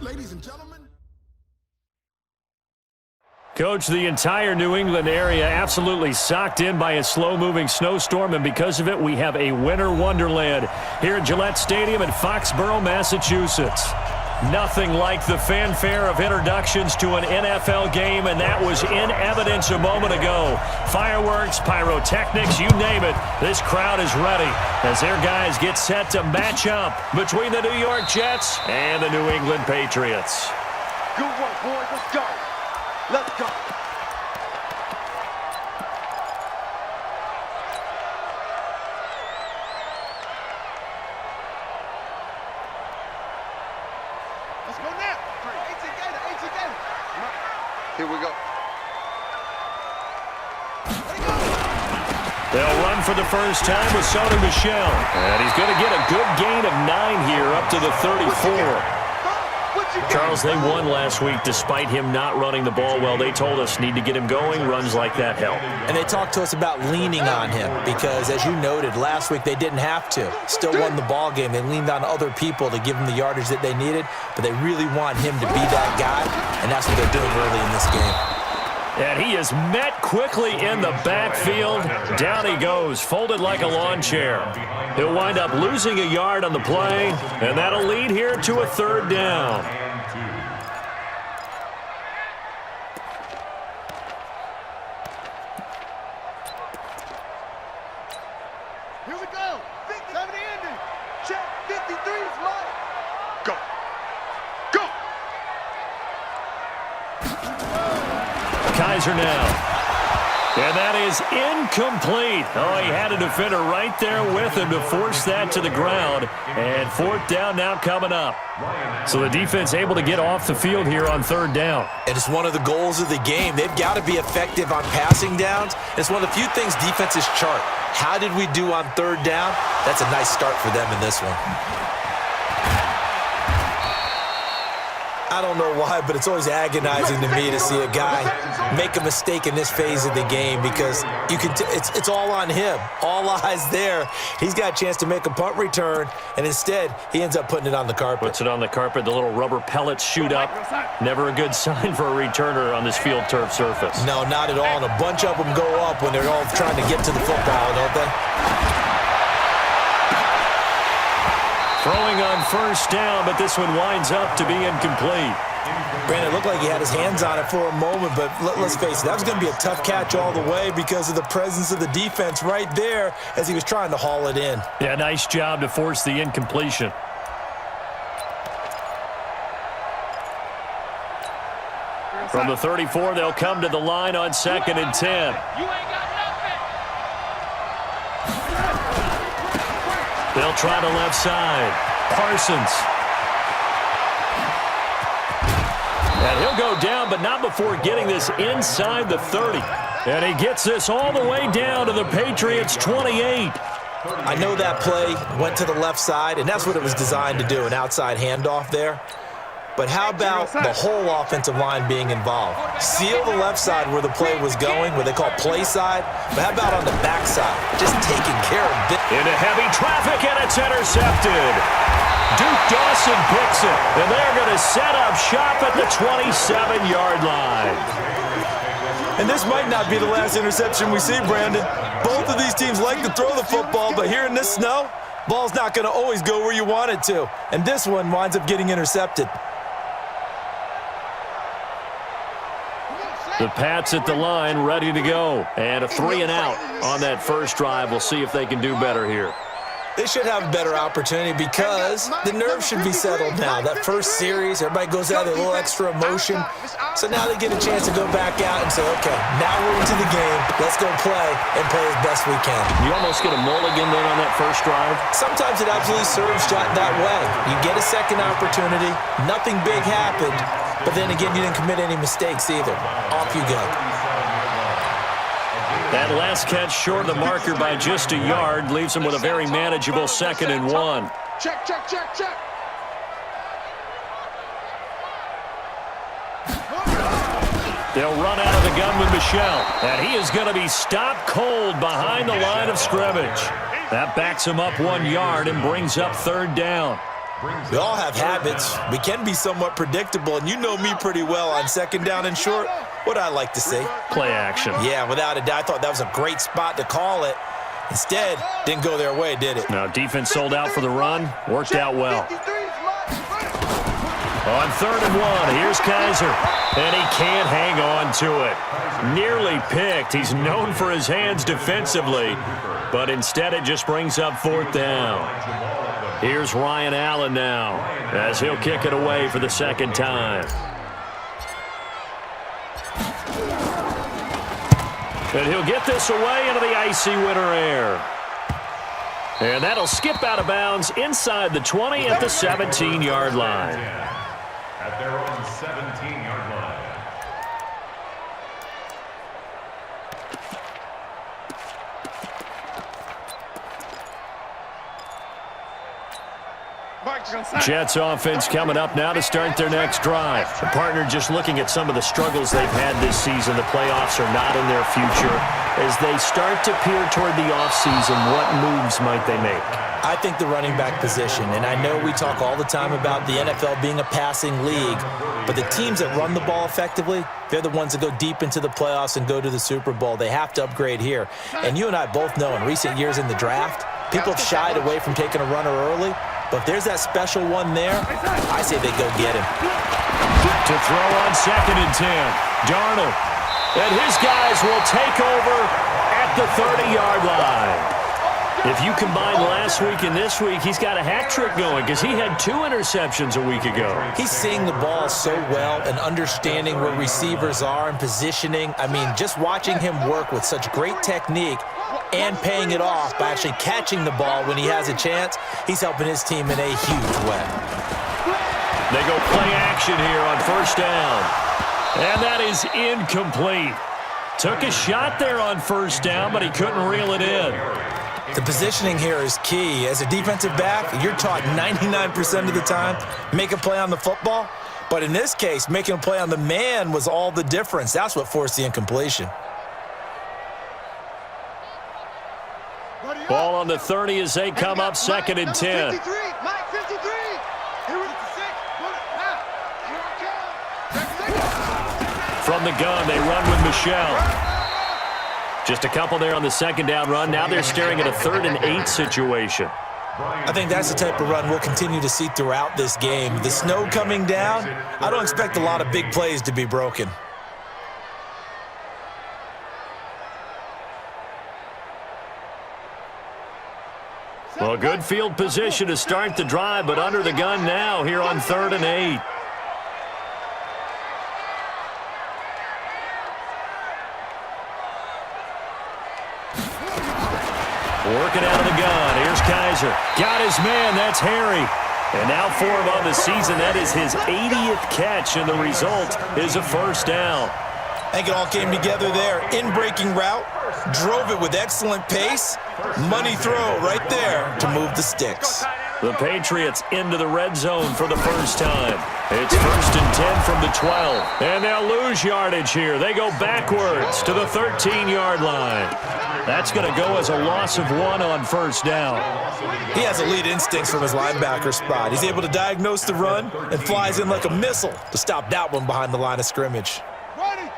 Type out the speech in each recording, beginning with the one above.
Ladies and gentlemen. Coach, the entire New England area absolutely socked in by a slow-moving snowstorm, and because of it, we have a winter wonderland here at Gillette Stadium in Foxborough, Massachusetts. Nothing like the fanfare of introductions to an NFL game, and that was in evidence a moment ago. Fireworks, pyrotechnics, you name it. This crowd is ready as their guys get set to match up between the New York Jets and the New England Patriots. Good work, boys. Let's go. Let's go. Let's go now. Here we go. They'll run for the first time with Sony Michel. And he's going to get a good gain of 9 here up to the 34. Charles, they won last week despite him not running the ball well. They told us need to get him going. Runs like that help. And they talked to us about leaning on him because, as you noted, last week they didn't have to. Still won the ball game. They leaned on other people to give them the yardage that they needed, but they really want him to be that guy, and that's what they're doing early in this game. And he is met quickly in the backfield. Down he goes, folded like a lawn chair. He'll wind up losing a yard on the play, and that'll lead here to a third down. Here we go. 70 ending. Check. 53 is mine. Go. Go. Kaiser now. And that is incomplete. Oh, he had a defender right there with him to force that to the ground. And fourth down now coming up. So the defense able to get off the field here on third down. And it's one of the goals of the game. They've got to be effective on passing downs. It's one of the few things defenses chart. How did we do on third down? That's a nice start for them in this one. I don't know why, but it's always agonizing to me to see a guy make a mistake in this phase of the game because you can it's all on him. All eyes there. He's got a chance to make a punt return, and instead he ends up putting it on the carpet. Puts it on the carpet. The little rubber pellets shoot up. Never a good sign for a returner on this field turf surface. No, not at all. And a bunch of them go up when they're all trying to get to the football, don't they? Throwing on first down, but this one winds up to be incomplete. Brandon, it looked like he had his hands on it for a moment, but let's face it, that was going to be a tough catch all the way because of the presence of the defense right there as he was trying to haul it in. Yeah, nice job to force the incompletion. From the 34, they'll come to the line on 2nd and 10. They'll try the left side. Parsons. And he'll go down, but not before getting this inside the 30. And he gets this all the way down to the Patriots' 28. I know that play went to the left side, and that's what it was designed to do, an outside handoff there. But how about the whole offensive line being involved? Seal the left side where the play was going, what they call play side. But how about on the back side? Just taking care of it. Into heavy traffic, and it's intercepted. Duke Dawson picks it, and they're going to set up shop at the 27-yard line. And this might not be the last interception we see, Brandon. Both of these teams like to throw the football, but here in this snow, ball's not going to always go where you want it to. And this one winds up getting intercepted. The Pats at the line, ready to go. And a 3-and-out on that first drive. We'll see if they can do better here. They should have a better opportunity because the nerves should be settled now. That first series, everybody goes out with a little extra emotion. So now they get a chance to go back out and say, okay, now we're into the game. Let's go play and play as best we can. You almost get a mulligan then on that first drive? Sometimes it absolutely serves that way. You get a second opportunity. Nothing big happened. But then again, you didn't commit any mistakes either. Off you go. That last catch short of the marker by just a yard leaves him with a very manageable 2nd and 1. Check, check, check, check. They'll run out of the gun with Michel. And he is going to be stopped cold behind the line of scrimmage. That backs him up 1 yard and brings up third down. We all have habits. We can be somewhat predictable, and you know me pretty well on second down and short. What I like to say? Play action. Yeah, without a doubt. I thought that was a great spot to call it. Instead, didn't go their way, did it? Now, defense sold out for the run. Worked out well. On 3rd and 1, here's Kaiser. And he can't hang on to it. Nearly picked. He's known for his hands defensively, but instead it just brings up 4th down. Here's Ryan Allen now, as he'll kick it away for the second time. And he'll get this away into the icy winter air. And that'll skip out of bounds inside the 20 at the 17-yard line. At their own 17-yard line. Jets offense coming up now to start their next drive. The partner just looking at some of the struggles they've had this season. The playoffs are not in their future. As they start to peer toward the offseason, what moves might they make? I think the running back position, and I know we talk all the time about the NFL being a passing league, but the teams that run the ball effectively, they're the ones that go deep into the playoffs and go to the Super Bowl. They have to upgrade here. And you and I both know in recent years in the draft, people have shied away from taking a runner early, but if there's that special one there, I say they go get him. To throw on 2nd and 10, Darnold. And his guys will take over at the 30-yard line. If you combine last week and this week, he's got a hat trick going because he had 2 interceptions a week ago. He's seeing the ball so well and understanding where receivers are and positioning. I mean, just watching him work with such great technique and paying it off by actually catching the ball when he has a chance, he's helping his team in a huge way. They go play action here on 1st down. And that is incomplete. Took a shot there on 1st down, but he couldn't reel it in. The positioning here is key. As a defensive back, you're taught 99% of the time, make a play on the football. But in this case, making a play on the man was all the difference. That's what forced the incompletion. Ball on the 30 as they come up 2nd and 10. From the gun, they run with Michelle. Just a couple there on the 2nd down run. Now they're staring at a 3rd and 8 situation. I think that's the type of run we'll continue to see throughout this game. The snow coming down, I don't expect a lot of big plays to be broken. Well, good field position to start the drive, but under the gun now here on 3rd and 8. Working out of the gun. Here's Kaiser. Got his man. That's Harry. And now for him on the season. That is his 80th catch, and the result is a 1st down. I think it all came together there. In-breaking route. Drove it with excellent pace. Money throw right there to move the sticks. The Patriots into the red zone for the first time. It's 1st and 10 from the 12. And they'll lose yardage here. They go backwards to the 13-yard line. That's going to go as a loss of 1 on 1st down. He has elite instincts from his linebacker spot. He's able to diagnose the run and flies in like a missile to stop that one behind the line of scrimmage. Ready?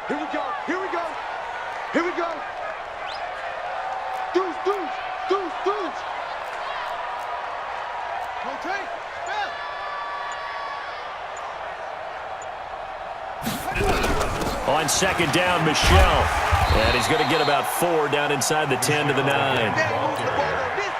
Here we go. Here we go. Here we go. Deuce, deuce, deuce, deuce. Rotate. On 2nd down, Michelle. And he's going to get about 4 down inside the 10 to the 9.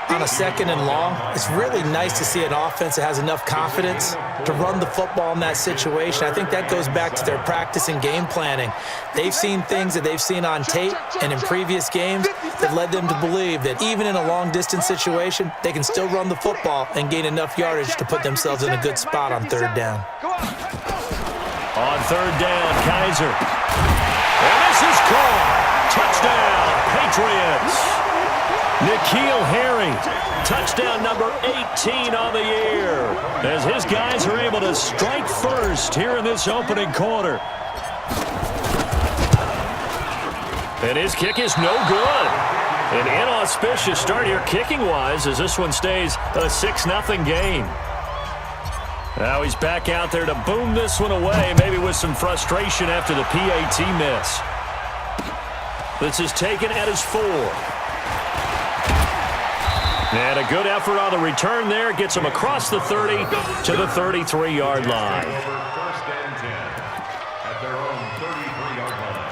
On a 2nd and long, it's really nice to see an offense that has enough confidence to run the football in that situation. I think that goes back to their practice and game planning. They've seen things that they've seen on tape and in previous games that led them to believe that even in a long-distance situation, they can still run the football and gain enough yardage to put themselves in a good spot on 3rd down. On 3rd down, Kaiser. And this is caught. Touchdown, Patriots. N'Keal Harry, touchdown number 18 on the year, as his guys are able to strike first here in this opening quarter. And his kick is no good. An inauspicious start here kicking-wise as this one stays a 6-0 game. Now he's back out there to boom this one away, maybe with some frustration after the PAT miss. This is taken at his 4. And a good effort on the return there. Gets him across the 30 to the 33-yard line. First and 10 at their own 33-yard line.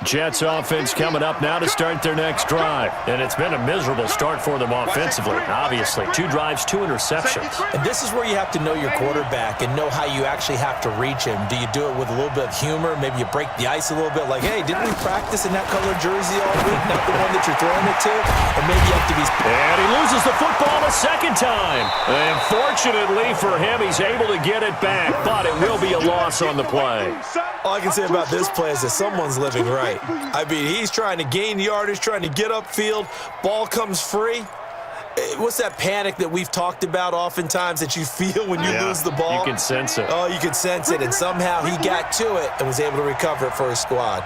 Jets offense coming up now to start their next drive. And it's been a miserable start for them offensively. Obviously, 2 drives, 2 interceptions. And this is where you have to know your quarterback and know how you actually have to reach him. Do you do it with a little bit of humor? Maybe you break the ice a little bit like, hey, didn't we practice in that color jersey all week? Not the one that you're throwing it to? Or maybe you have to be... And he loses the football a second time. And fortunately for him, he's able to get it back. But it will be a loss on the play. All I can say about this play is that someone's living right. I mean, he's trying to gain yardage, trying to get upfield. Ball comes free. What's that panic that we've talked about oftentimes that you feel when you lose the ball? You can sense it. Oh, you can sense it. And somehow he got to it and was able to recover it for his squad.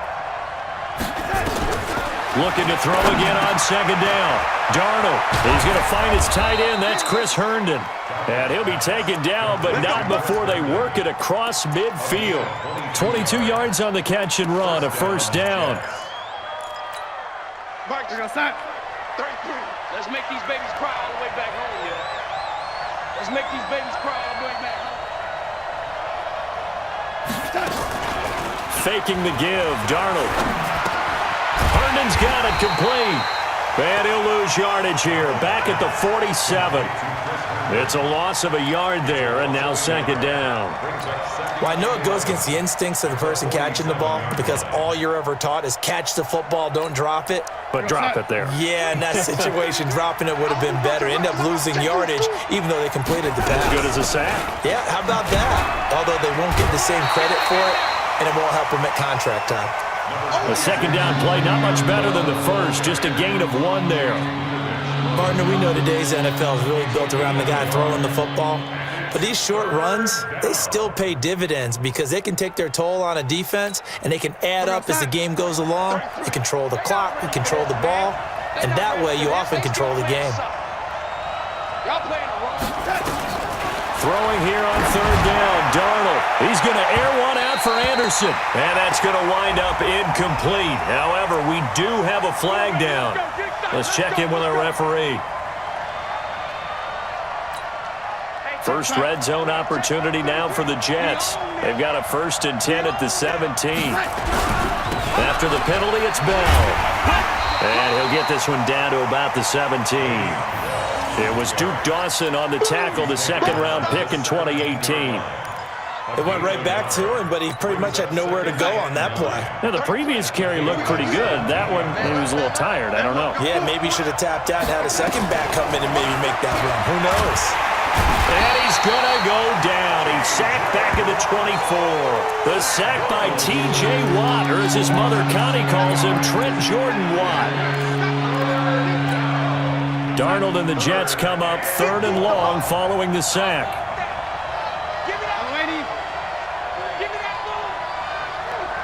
Looking to throw again on second down. Darnold, he's going to find his tight end. That's Chris Herndon. And he'll be taken down, but not before they work it across midfield. 22 yards on the catch and run, a first down. Let's make these babies cry all the way back home, yeah. Let's make these babies cry all the way back home. Faking the give, Darnold. Herndon's got it complete. And he'll lose yardage here, back at the 47. It's a loss of a yard there, and now second down. Well, I know it goes against the instincts of the person catching the ball because all you're ever taught is catch the football, don't drop it. But drop it there. Yeah, in that situation, dropping it would have been better. End up losing yardage, even though they completed the pass. As good as a sack. Yeah, how about that? Although they won't get the same credit for it, and it won't help them at contract time. The second down play, not much better than the first, just a gain of 1 there. Partner, we know today's NFL is really built around the guy throwing the football. But these short runs, they still pay dividends because they can take their toll on a defense and they can add up as the game goes along. They control the clock, they control the ball, and that way you often control the game. Throwing here on third down, Darnold. He's going to air one out for Anderson. And that's going to wind up incomplete. However, we do have a flag down. Let's check in with our referee. First red zone opportunity now for the Jets. They've got a 1st and 10 at the 17. After the penalty, it's Bell. And he'll get this one down to about the 17. It was Duke Dawson on the tackle, the second-round pick in 2018. It went right back to him, but he pretty much had nowhere to go on that play. Now, the previous carry looked pretty good. That one, he was a little tired. I don't know. Yeah, maybe he should have tapped out and had a second back come in and maybe make that run. Who knows? And he's going to go down. He's sacked back at the 24. The sack by T.J. Watt, or as his mother Connie calls him, Trent Jordan Watt. Darnold and the Jets come up 3rd and long following the sack. Give me that lady. Give me that ball.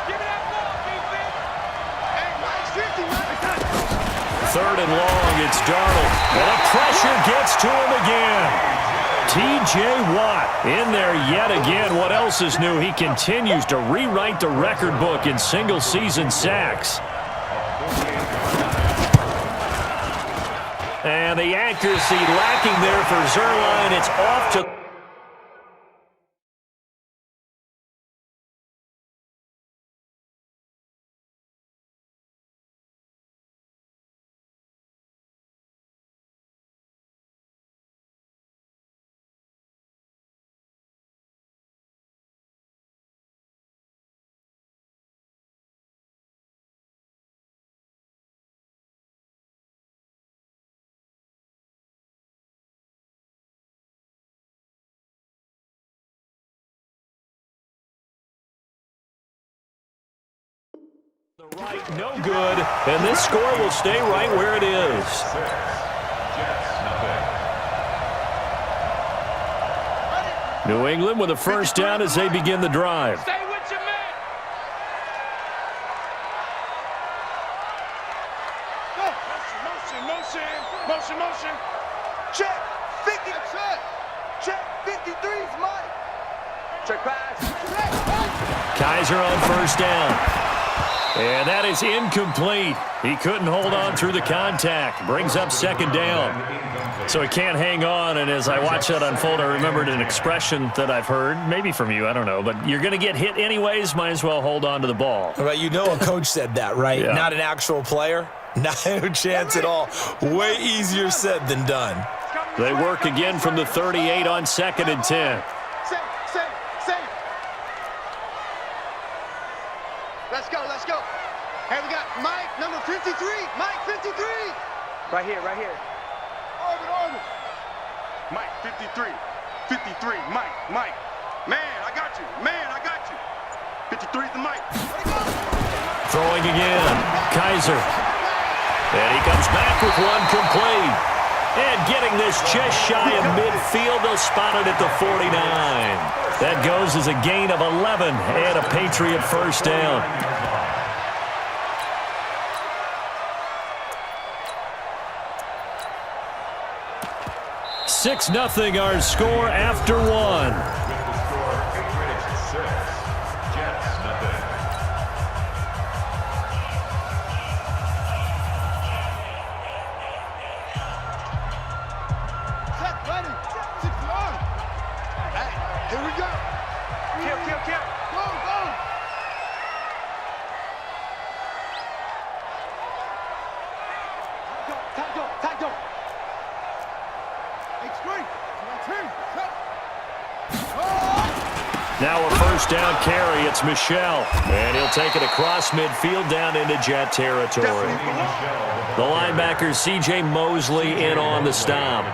Give me that ball, defense. Hey, Mike, 3rd and long, it's Darnold. And the pressure gets to him again. T.J. Watt in there yet again. What else is new? He continues to rewrite the record book in single-season sacks. And the accuracy lacking there for Zuerlein. It's off to... The right, no good, and this score will stay right where it is. New England with a first down as they begin the drive. Stay with your man. Motion. Motion, motion. Check 50. Check 53's Mike. Check pass. Kaiser on first down. And that is incomplete. He couldn't hold on through the contact. Brings up second down. So he can't hang on, and as I watch that unfold, I remembered an expression that I've heard, maybe from you, I don't know, but you're going to get hit anyways, might as well hold on to the ball. Right, you know a coach said that, right? Yeah. Not an actual player. No chance at all. Way easier said than done. They work again from the 38 on 2nd and 10. Safe. Let's go. Hey, we got Mike, number 53. Mike, 53. Right here. Orbit. Mike, 53. 53. Mike. Man, I got you. 53's the Mike. Throwing again. Kaiser. And he comes back with one complete. And getting this just shy of midfield, they'll spot it at the 49. That goes as a gain of 11 and a Patriot first down. 6-0 our score after one. With the score, Patriots 6, Jets nothing. Set, ready. 6-1. Hey, here we go. Kill. Go. Time go. Now a first down carry. It's Michel. And he'll take it across midfield down into Jet territory. The linebacker C.J. Mosley in on the stop.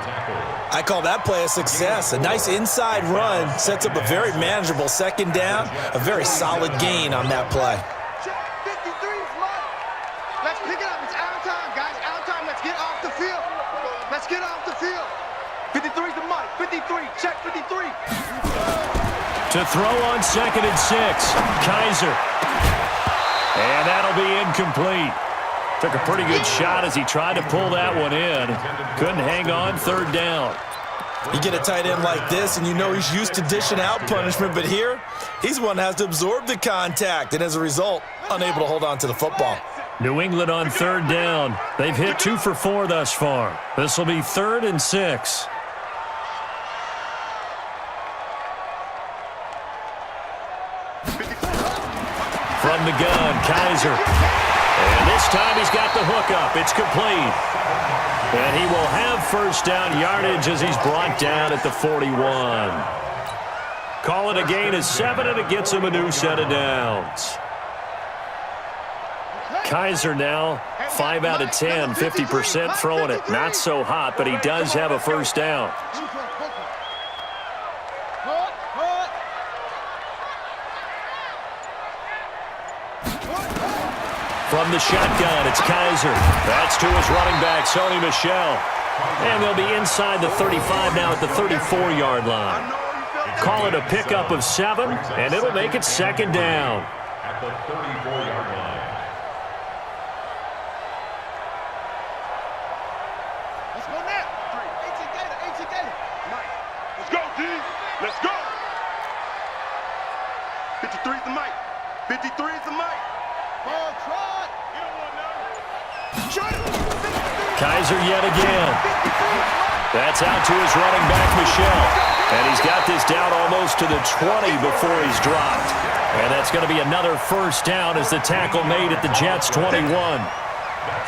I call that play a success. A nice inside run sets up a very manageable second down. A very solid gain on that play. Check 53's Mike. Let's pick it up. It's out of time, guys. Out of time. Let's get off the field. 53's the Mike. 53. Check 53. To throw on 2nd and 6. Kaiser. And that'll be incomplete. Took a pretty good shot as he tried to pull that one in. Couldn't hang on, third down. You get a tight end like this, and you know he's used to dishing out punishment, but here, he's one that has to absorb the contact, and as a result, unable to hold on to the football. New England on third down. They've hit 2 for 4 thus far. This will be 3rd and 6. From the gun, Kaiser. And this time he's got the hookup. It's complete. And he will have first down yardage as he's brought down at the 41. Call it a gain of 7, and it gets him a new set of downs. Kaiser now 5 out of 10, 50% throwing it. Not so hot, but he does have a first down. From the shotgun, it's Kaiser. That's to his running back, Sony Michel. And they'll be inside the 35 now at the 34-yard line. Call it a pickup of 7, and it'll make it second down. At the 34-yard line. Let's go now. 18 Gator. Mike. Let's go, D. Let's go. 53's the Mike. 53's the Mike. Ball trot. You don't want none. Shoot it. Kaiser yet again. That's out to his running back, Michel. And he's got this down almost to the 20 before he's dropped. And that's going to be another first down as the tackle made at the Jets' 21.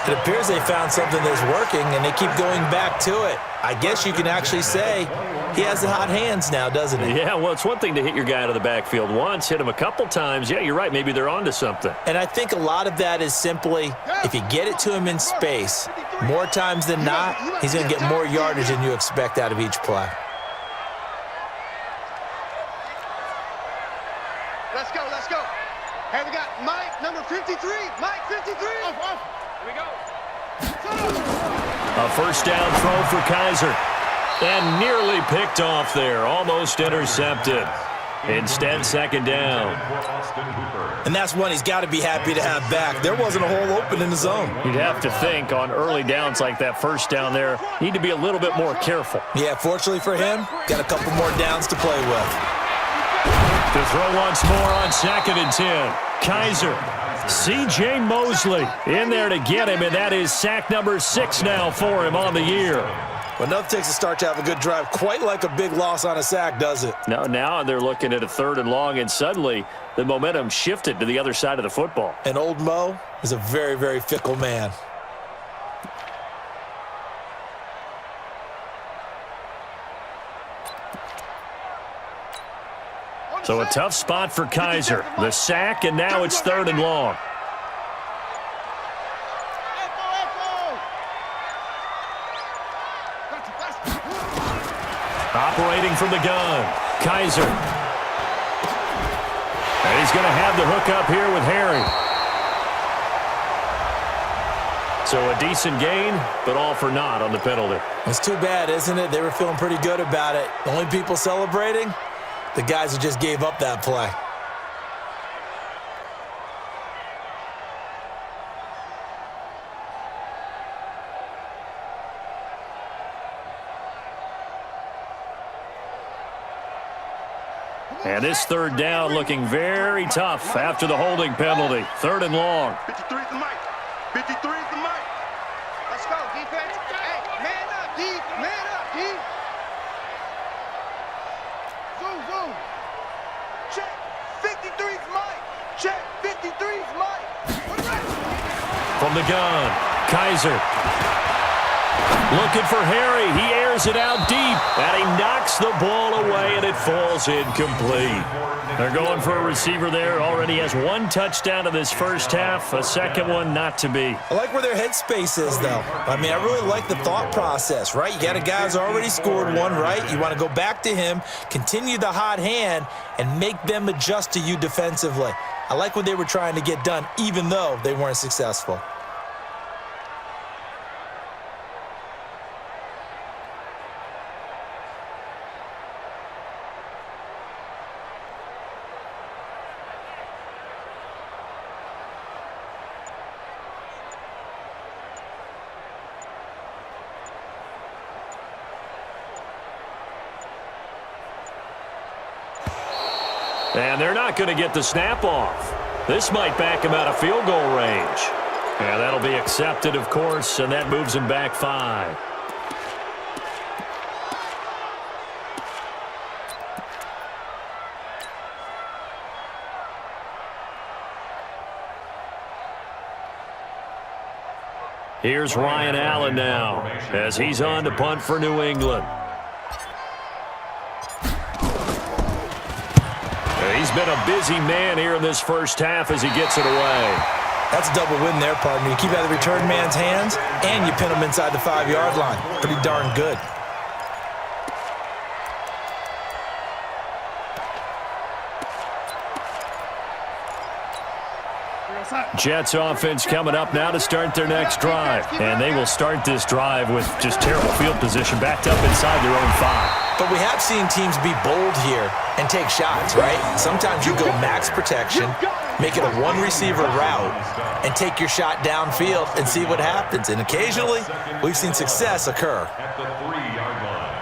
It appears they found something that's working, and they keep going back to it. I guess you can actually say he has the hot hands now, doesn't he? Yeah, well, it's one thing to hit your guy out of the backfield once, hit him a couple times. Yeah, you're right. Maybe they're onto something. And I think a lot of that is simply if you get it to him in space, more times than not, he's going to get more yardage than you expect out of each play. Let's go. Hey, we got Mike, number 53. Mike, 53. Off. Here we go. A first down throw for Kaiser. And nearly picked off there. Almost intercepted. Instead, second down. And that's one he's got to be happy to have back. There wasn't a hole open in the zone. You'd have to think on early downs like that first down there, need to be a little bit more careful. Yeah, fortunately for him, got a couple more downs to play with. To throw once more on 2nd and 10. Kaiser. C.J. Mosley in there to get him, and that is sack number 6 now for him on the year. Well, enough takes a start to have a good drive. Quite like a big loss on a sack, does it? Now they're looking at a 3rd and long, and suddenly the momentum shifted to the other side of the football. And old Mo is a very, very fickle man. So a tough spot for Kaiser. The sack, and now it's 3rd and long. Operating from the gun, Kaiser. And he's going to have the hook up here with Harry. So a decent gain, but all for naught on the penalty. It's too bad, isn't it? They were feeling pretty good about it. The only people celebrating, the guys who just gave up that play. And this 3rd down looking very tough after the holding penalty. 3rd and long. 53 is the mic. 53 is the mic. Let's go, defense. Hey, man up, D. Man up, D. Zoom, zoom. Check. 53 is Mike. Check. 53 is Mike. From the gun, Kaiser. Looking for Harry. He airs it out deep, and he knocks the ball away, and it falls incomplete. They're going for a receiver there. Already has 1 touchdown in this first half, a second one not to be. I like where their headspace is, though. I mean, I really like the thought process, right? You got a guy who's already scored one, right? You want to go back to him, continue the hot hand, and make them adjust to you defensively. I like what they were trying to get done, even though they weren't successful. And they're not going to get the snap off. This might back him out of field goal range. Yeah, that'll be accepted, of course, and that moves him back 5. Here's Ryan Allen now as he's on to punt for New England. He's been a busy man here in this first half as he gets it away. That's a double win there, partner. You keep out of the return man's hands, and you pin him inside the 5-yard line. Pretty darn good. Jets offense coming up now to start their next drive. And they will start this drive with just terrible field position backed up inside their own 5. But we have seen teams be bold here and take shots, right? Sometimes you go max protection, make it a 1-receiver route, and take your shot downfield and see what happens. And occasionally, we've seen success occur. At the 3-yard line.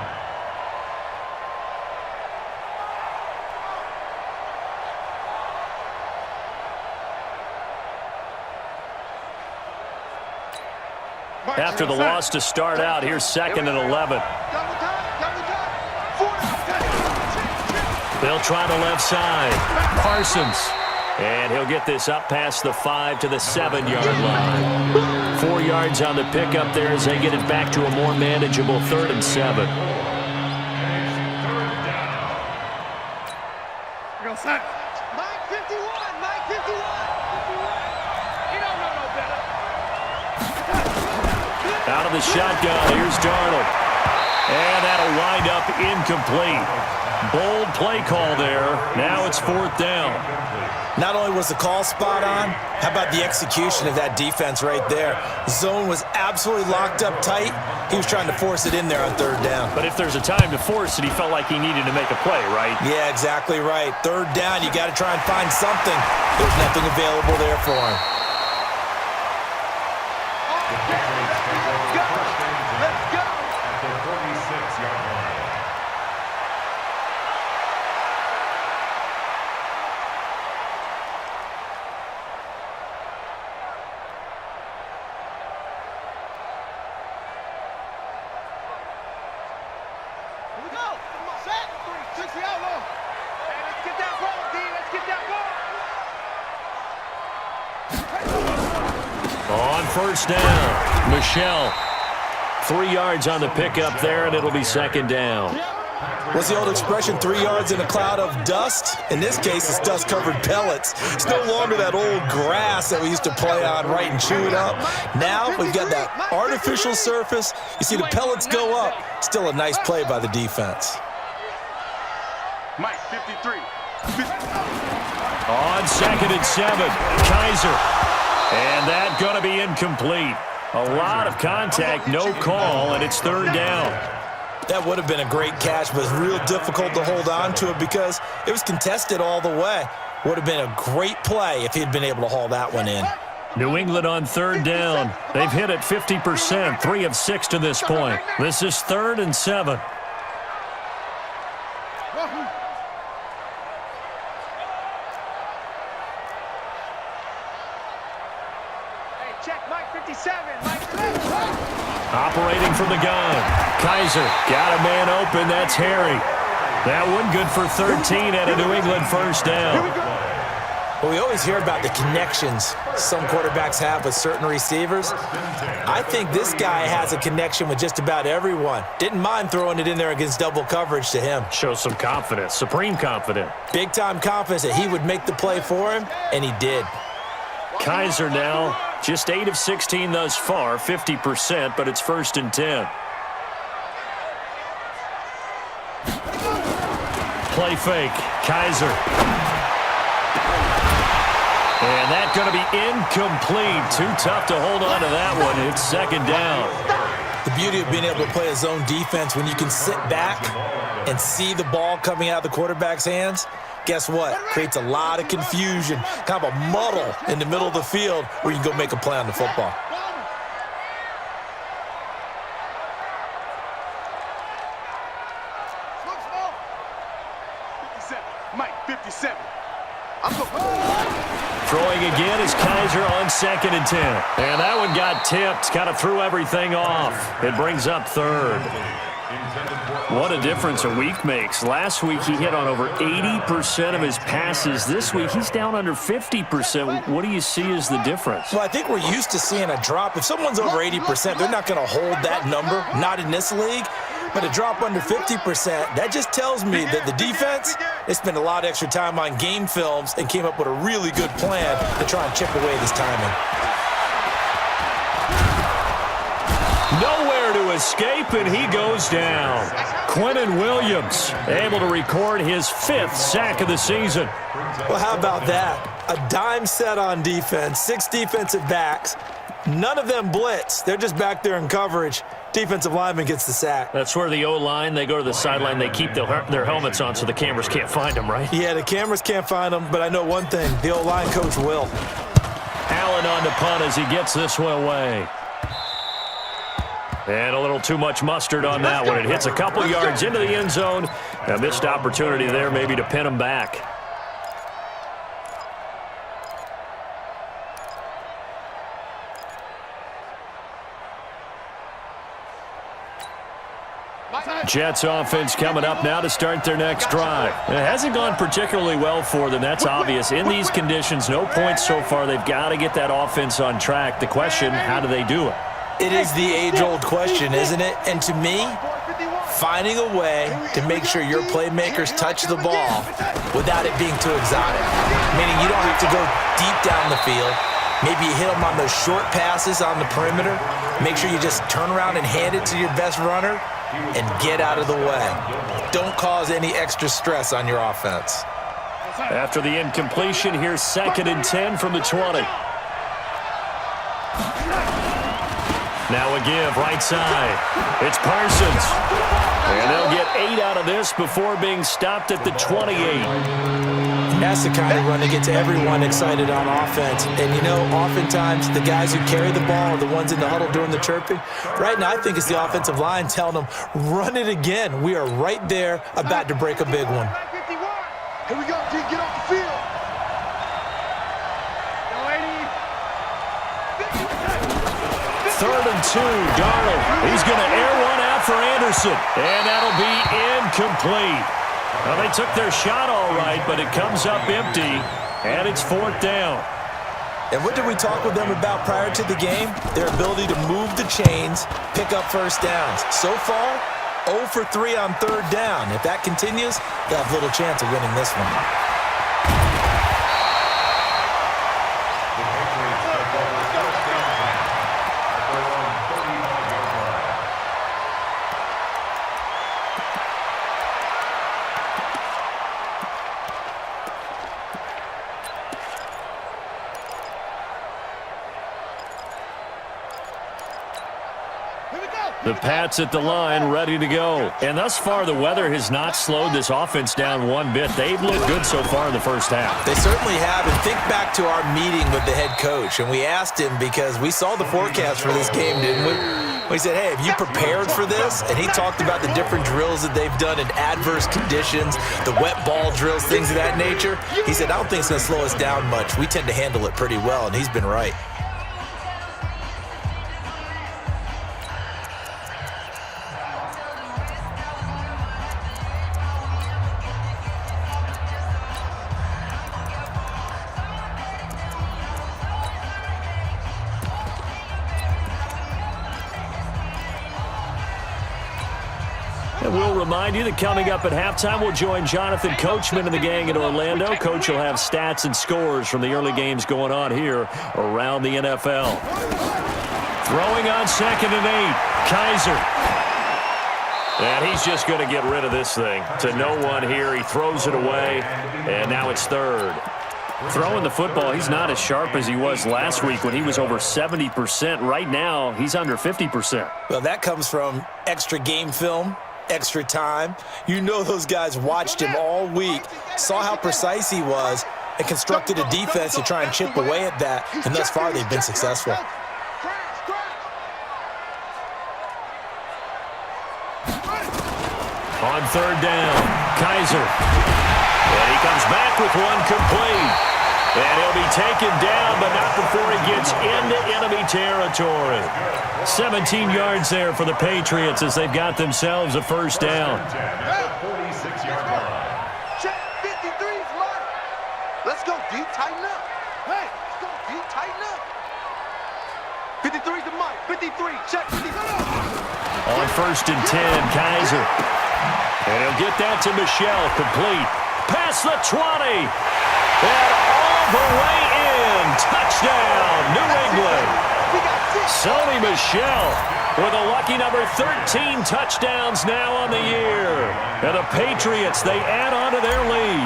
After the loss to start out, here's 2nd and 11. They'll try the left side. Parsons. And he'll get this up past the 5 to the 7-yard line. 4 yards on the pickup there as they get it back to a more manageable 3rd and 7. Mike 51, Mike 51. You don't know no better. Out of the shotgun, here's Darnold. And that'll wind up incomplete. Bold play call there. Now it's 4th down. Not only was the call spot on, how about the execution of that defense right there? Zone was absolutely locked up tight. He was trying to force it in there on third down. But if there's a time to force it, he felt like he needed to make a play, right? Yeah, exactly right. Third down, you got to try and find something. There's nothing available there for him. Let's go. At the 46-yard line. Here we go. Set. 60 outlaw. Hey, let's get that ball, D. Let's get that ball. On first down, Michel. 3 yards on the pickup there, and it'll be second down. What's the old expression, 3 yards in a cloud of dust? In this case, it's dust-covered pellets. It's no longer that old grass that we used to play on, right, and chew it up. Now we've got that artificial surface. You see the pellets go up. Still a nice play by the defense. Mike, 53. On second and 7, Kaiser. And that going to be incomplete. A lot of contact, no call, and it's third down. That would have been a great catch, but it's real difficult to hold on to it because it was contested all the way. Would have been a great play if he'd been able to haul that one in. New England on third down. They've hit it 50%, 3 of 6 to this point. This is 3rd and 7. Hey, check Mike 57. Mike Operating from the gun. Kaiser got a man open. That's Harry. That one good for 13 at a New England first down. Well, we always hear about the connections some quarterbacks have with certain receivers. I think this guy has a connection with just about everyone. Didn't mind throwing it in there against double coverage to him. Shows some confidence, supreme confidence. Big-time confidence that he would make the play for him, and he did. Kaiser now just 8 of 16 thus far, 50%, but it's 1st and 10. Play fake, Kaiser. And that's going to be incomplete. Too tough to hold on to that one. It's second down. The beauty of being able to play a zone defense when you can sit back and see the ball coming out of the quarterback's hands, guess what? Creates a lot of confusion, kind of a muddle in the middle of the field where you can go make a play on the football. Mike, 57. Throwing again is Kaiser on 2nd and 10. And that one got tipped, kind of threw everything off. It brings up 3rd. What a difference a week makes. Last week he hit on over 80% of his passes. This week he's down under 50%. What do you see as the difference? Well, I think we're used to seeing a drop. If someone's over 80%, they're not going to hold that number, not in this league. But a drop under 50%, that just tells me that the defense, they spent a lot of extra time on game films and came up with a really good plan to try and chip away this timing. Nowhere to escape, and he goes down. Quinnen Williams able to record his 5th sack of the season. Well, how about that? A dime set on defense, 6 defensive backs. None of them blitz. They're just back there in coverage. Defensive lineman gets the sack. That's where the O-line, they go to the sideline, they keep their helmets on so the cameras can't find them, right? Yeah, the cameras can't find them, but I know one thing. The O-line coach will. Allen on the punt as he gets this one away. And a little too much mustard on that one. It hits a couple yards into the end zone. A missed opportunity there maybe to pin him back. Jets offense coming up now to start their next drive. It hasn't gone particularly well for them. That's obvious. In these conditions, no points so far. They've got to get that offense on track. The question, how do they do it? It is the age-old question, isn't it? And to me, finding a way to make sure your playmakers touch the ball without it being too exotic. Meaning you don't have to go deep down the field. Maybe you hit them on those short passes on the perimeter. Make sure you just turn around and hand it to your best runner and get out of the way. Don't cause any extra stress on your offense. After the incompletion, here's 2nd and 10 from the 20. Now a give, right side. It's Parsons. And they'll get 8 out of this before being stopped at the 28. That's the kind of run that gets everyone excited on offense. And, you know, oftentimes the guys who carry the ball are the ones in the huddle doing the chirping. Right now, I think it's the offensive line telling them, run it again. We are right there about to break a big one. Here we go, G. Get off the field. 3rd and 2, Darnold. He's going to air one out for Anderson. And that'll be incomplete. Well, they took their shot all right, but it comes up empty, and it's 4th down. And what did we talk with them about prior to the game? Their ability to move the chains, pick up first downs. So far, 0 for 3 on 3rd down. If that continues, they have little chance of winning this one. The Pats at the line, ready to go. And thus far, the weather has not slowed this offense down one bit. They've looked good so far in the first half. They certainly have. And think back to our meeting with the head coach. And we asked him because we saw the forecast for this game, didn't we? We said, hey, have you prepared for this? And he talked about the different drills that they've done in adverse conditions, the wet ball drills, things of that nature. He said, I don't think it's going to slow us down much. We tend to handle it pretty well, and he's been right. And we'll remind you that coming up at halftime, we'll join Jonathan Coachman and the gang in Orlando. Coach will have stats and scores from the early games going on here around the NFL. Throwing on 2nd and 8, Kaiser. And he's just going to get rid of this thing. To no one here, he throws it away, and now it's 3rd. Throwing the football, he's not as sharp as he was last week when he was over 70%. Right now, he's under 50%. Well, that comes from extra game film, extra time. You know those guys watched him all week, saw how precise he was, and constructed a defense to try and chip away at that, and thus far they've been successful. On 3rd down, Kaiser. And he comes back with one complete. And he'll be taken down, but not before he gets into enemy territory. 17 yards there for the Patriots as they've got themselves a first down. 46-yard line. Check, 53's mine. Let's go, D, tighten up. Hey, let's go, D, tighten up. 53's the mic, 53, check, 53. On 1st and 10, Kaiser. And he'll get that to Michelle, complete. Past the 20. And all the way in. Touchdown, New England. Sony Michel with a lucky number 13 touchdowns now on the year. And the Patriots, they add on to their lead.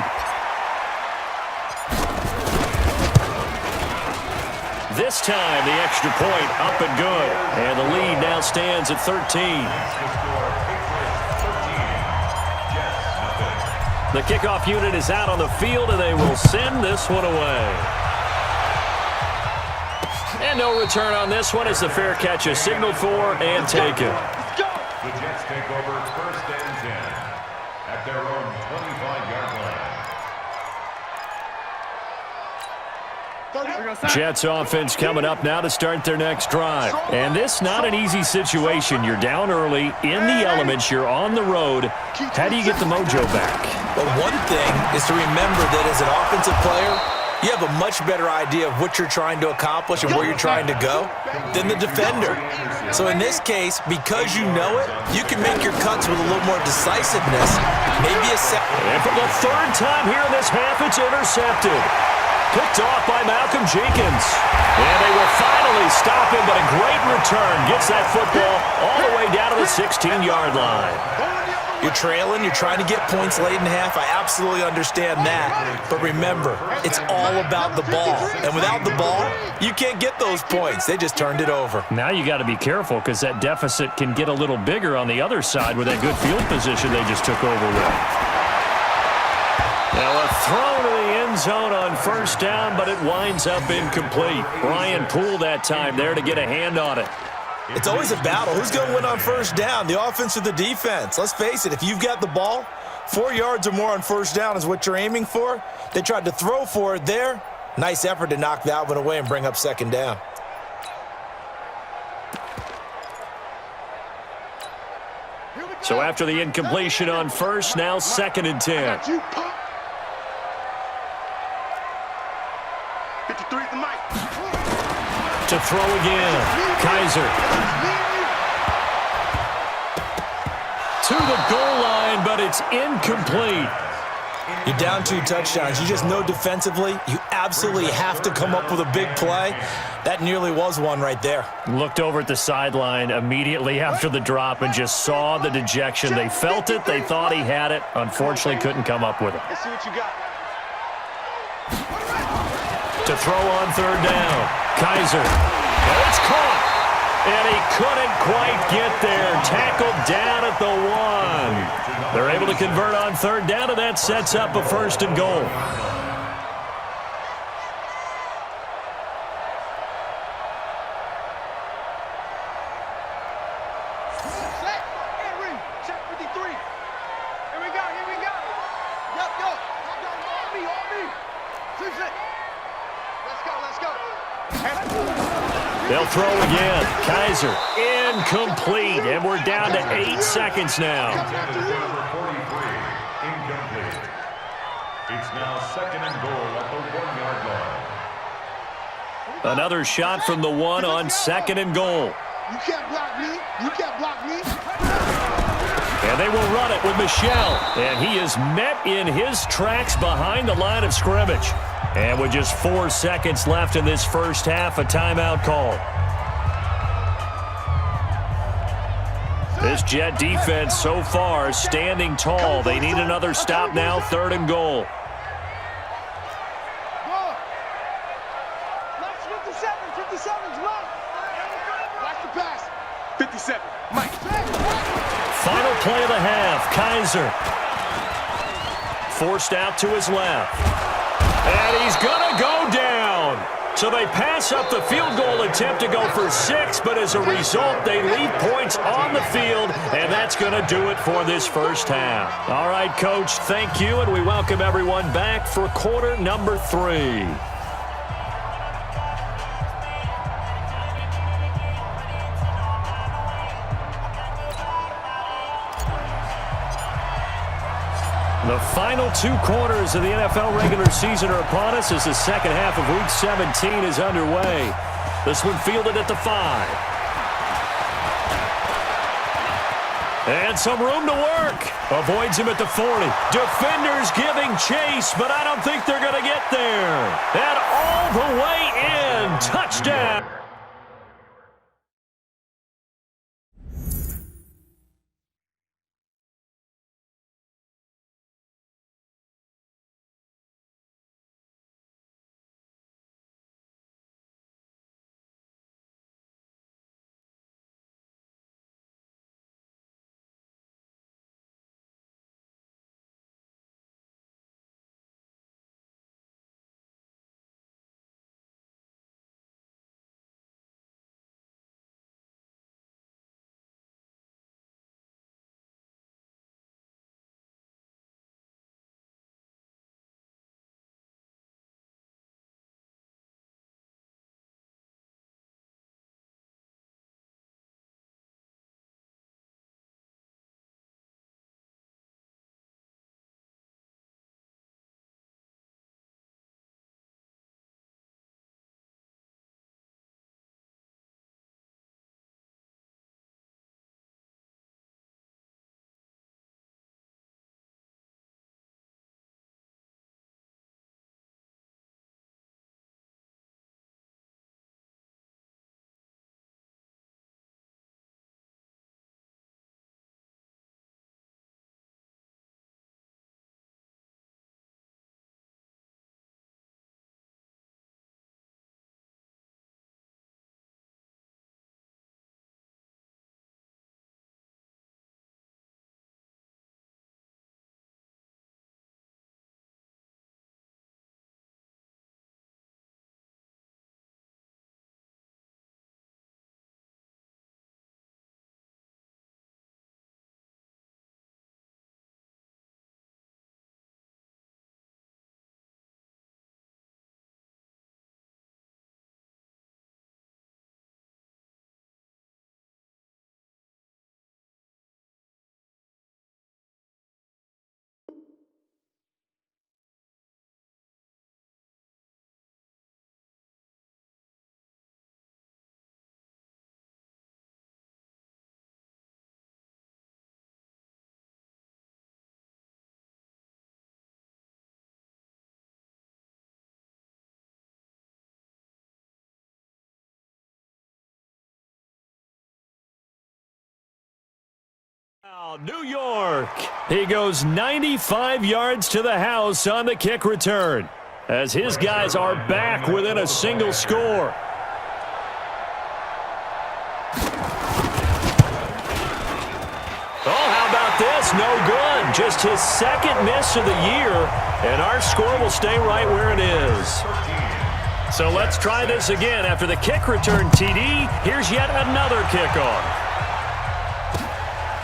This time, the extra point up and good. And the lead now stands at 13. The kickoff unit is out on the field, and they will send this one away. And no return on this one as the fair catch is signaled for and taken. The Jets take over 1st and 10 at their own 25-yard line. Jets offense coming up now to start their next drive. And this not an easy situation. You're down early, in the elements, you're on the road. How do you get the mojo back? But one thing is to remember that as an offensive player, you have a much better idea of what you're trying to accomplish and where you're trying to go than the defender. So in this case, because you know it, you can make your cuts with a little more decisiveness. Maybe a second. And for the 3rd time here in this half, it's intercepted. Picked off by Malcolm Jenkins. And they will finally stop him, but a great return gets that football all the way down to the 16-yard line. You're trailing, you're trying to get points late in half. I absolutely understand that. But remember, it's all about the ball. And without the ball, you can't get those points. They just turned it over. Now you got to be careful because that deficit can get a little bigger on the other side with that good field position they just took over with. Now a throw to the end zone on first down, but it winds up incomplete. Brian Poole that time there to get a hand on it. It's always a battle. Who's going to win on first down, the offense or the defense? Let's face it, if you've got the ball, 4 yards or more on first down is what you're aiming for. They tried to throw for it there. Nice effort to knock that one away and bring up second down. So after the incompletion on first, now 2nd and 10. 53 the mic. To throw again. Kaiser. To the goal line, but it's incomplete. You're down 2 touchdowns. You just know defensively you absolutely have to come up with a big play. That nearly was one right there. Looked over at the sideline immediately after the drop and just saw the dejection. They felt it. They thought he had it. Unfortunately, couldn't come up with it. Let's see what you got. To throw on third down. Kaiser. And it's caught. And he couldn't quite get there. Tackled down at the 1. They're able to convert on third down, and that sets up a 1st and goal. Set. And ring. Check 53. Here we go. Here we go. Yup, go. On me. On me. 2 6. Let's go. Let's go. They'll throw again. Kaiser, incomplete. And we're down to 8 seconds now. Number 43, incomplete. It's now 2nd and goal at the 1-yard line. Another shot from the 1 on 2nd and goal. You can't block me. You can't block me. And they will run it with Michel. And he is met in his tracks behind the line of scrimmage. And with just 4 seconds left in this first half, a timeout call. This Jet defense so far standing tall. They need another stop now, 3rd and goal. Left 57. 57's left. Watch the pass. 57. Mike. Final play of the half. Kaiser. Forced out to his left. And he's going to go down. So they pass up the field goal attempt to go for 6, but as a result, they leave points on the field, and that's going to do it for this first half. All right, Coach, thank you, and we welcome everyone back for quarter number 3. The final 2 quarters of the NFL regular season are upon us as the second half of Week 17 is underway. This one fielded at the 5. And some room to work. Avoids him at the 40. Defenders giving chase, but I don't think they're going to get there. And all the way in. Touchdown. New York. He goes 95 yards to the house on the kick return as his guys are back within a single score. Oh, how about this? No good. Just his second miss of the year, and our score will stay right where it is. So let's try this again. After the kick return TD, here's yet another kickoff.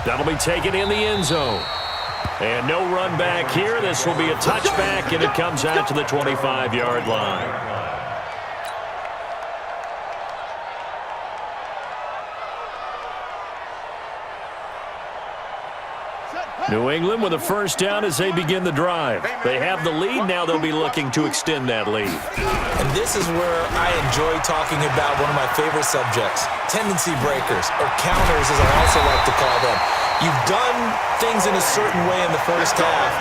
That'll be taken in the end zone. And no run back here. This will be a touchback, and it comes out to the 25-yard line. New England with a first down as they begin the drive. They have the lead. Now they'll be looking to extend that lead. And this is where I enjoy talking about one of my favorite subjects, tendency breakers, or counters as I also like to call them. You've done things in a certain way in the first half,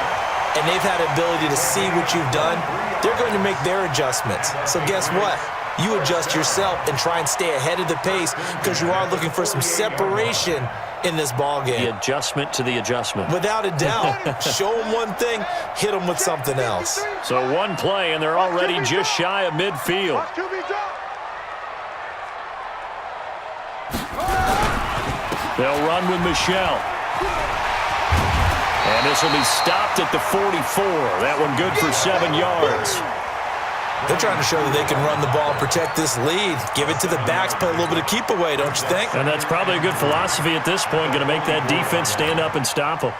and they've had the ability to see what you've done. They're going to make their adjustments. So guess what? You adjust yourself and try and stay ahead of the pace because you are looking for some separation in this ball game. The adjustment to the adjustment. Without a doubt. Show them one thing, hit them with something else. So one play, and they're already just shy of midfield. They'll run with Michelle. And this will be stopped at the 44. That one good for 7 yards. They're trying to show that they can run the ball and protect this lead. Give it to the backs, play a little bit of keep away, don't you think? And that's probably a good philosophy at this point, going to make that defense stand up and stop them.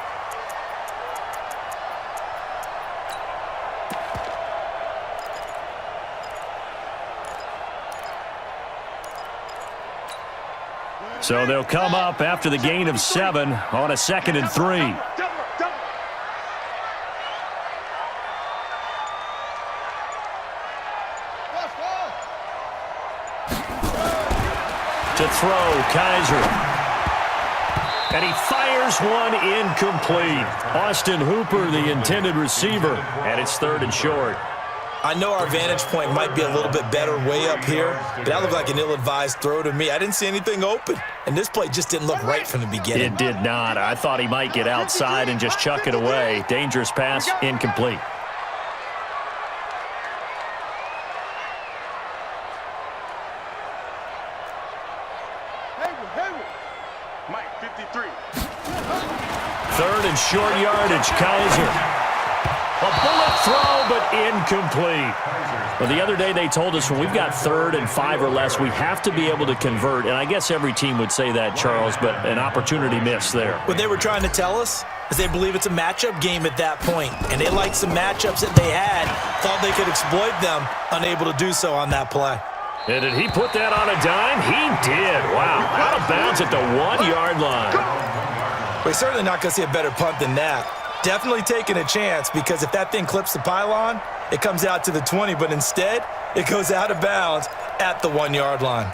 So they'll come up after the gain of 7 on a 2nd and 3. To throw, Kaiser. And he fires one incomplete. Austin Hooper, the intended receiver, and it's 3rd and short. I know our vantage point might be a little bit better way up here, but that looked like an ill-advised throw to me. I didn't see anything open, and this play just didn't look right from the beginning. It did not. I thought he might get outside and just chuck it away. Dangerous pass, incomplete. Mike, 53. 3rd and short yardage, Kaiser. A bullet throw, but incomplete. Well, the other day they told us when we've got 3rd and 5 or less, we have to be able to convert. And I guess every team would say that, Charles, but an opportunity missed there. What they were trying to tell us is they believe it's a matchup game at that point, and they liked some matchups that they had, thought they could exploit them, unable to do so on that play. And did he put that on a dime? He did. Wow. Out of bounds at the 1-yard line. We're certainly not going to see a better punt than that. Definitely taking a chance because if that thing clips the pylon, it comes out to the 20, but instead, it goes out of bounds at the 1-yard line.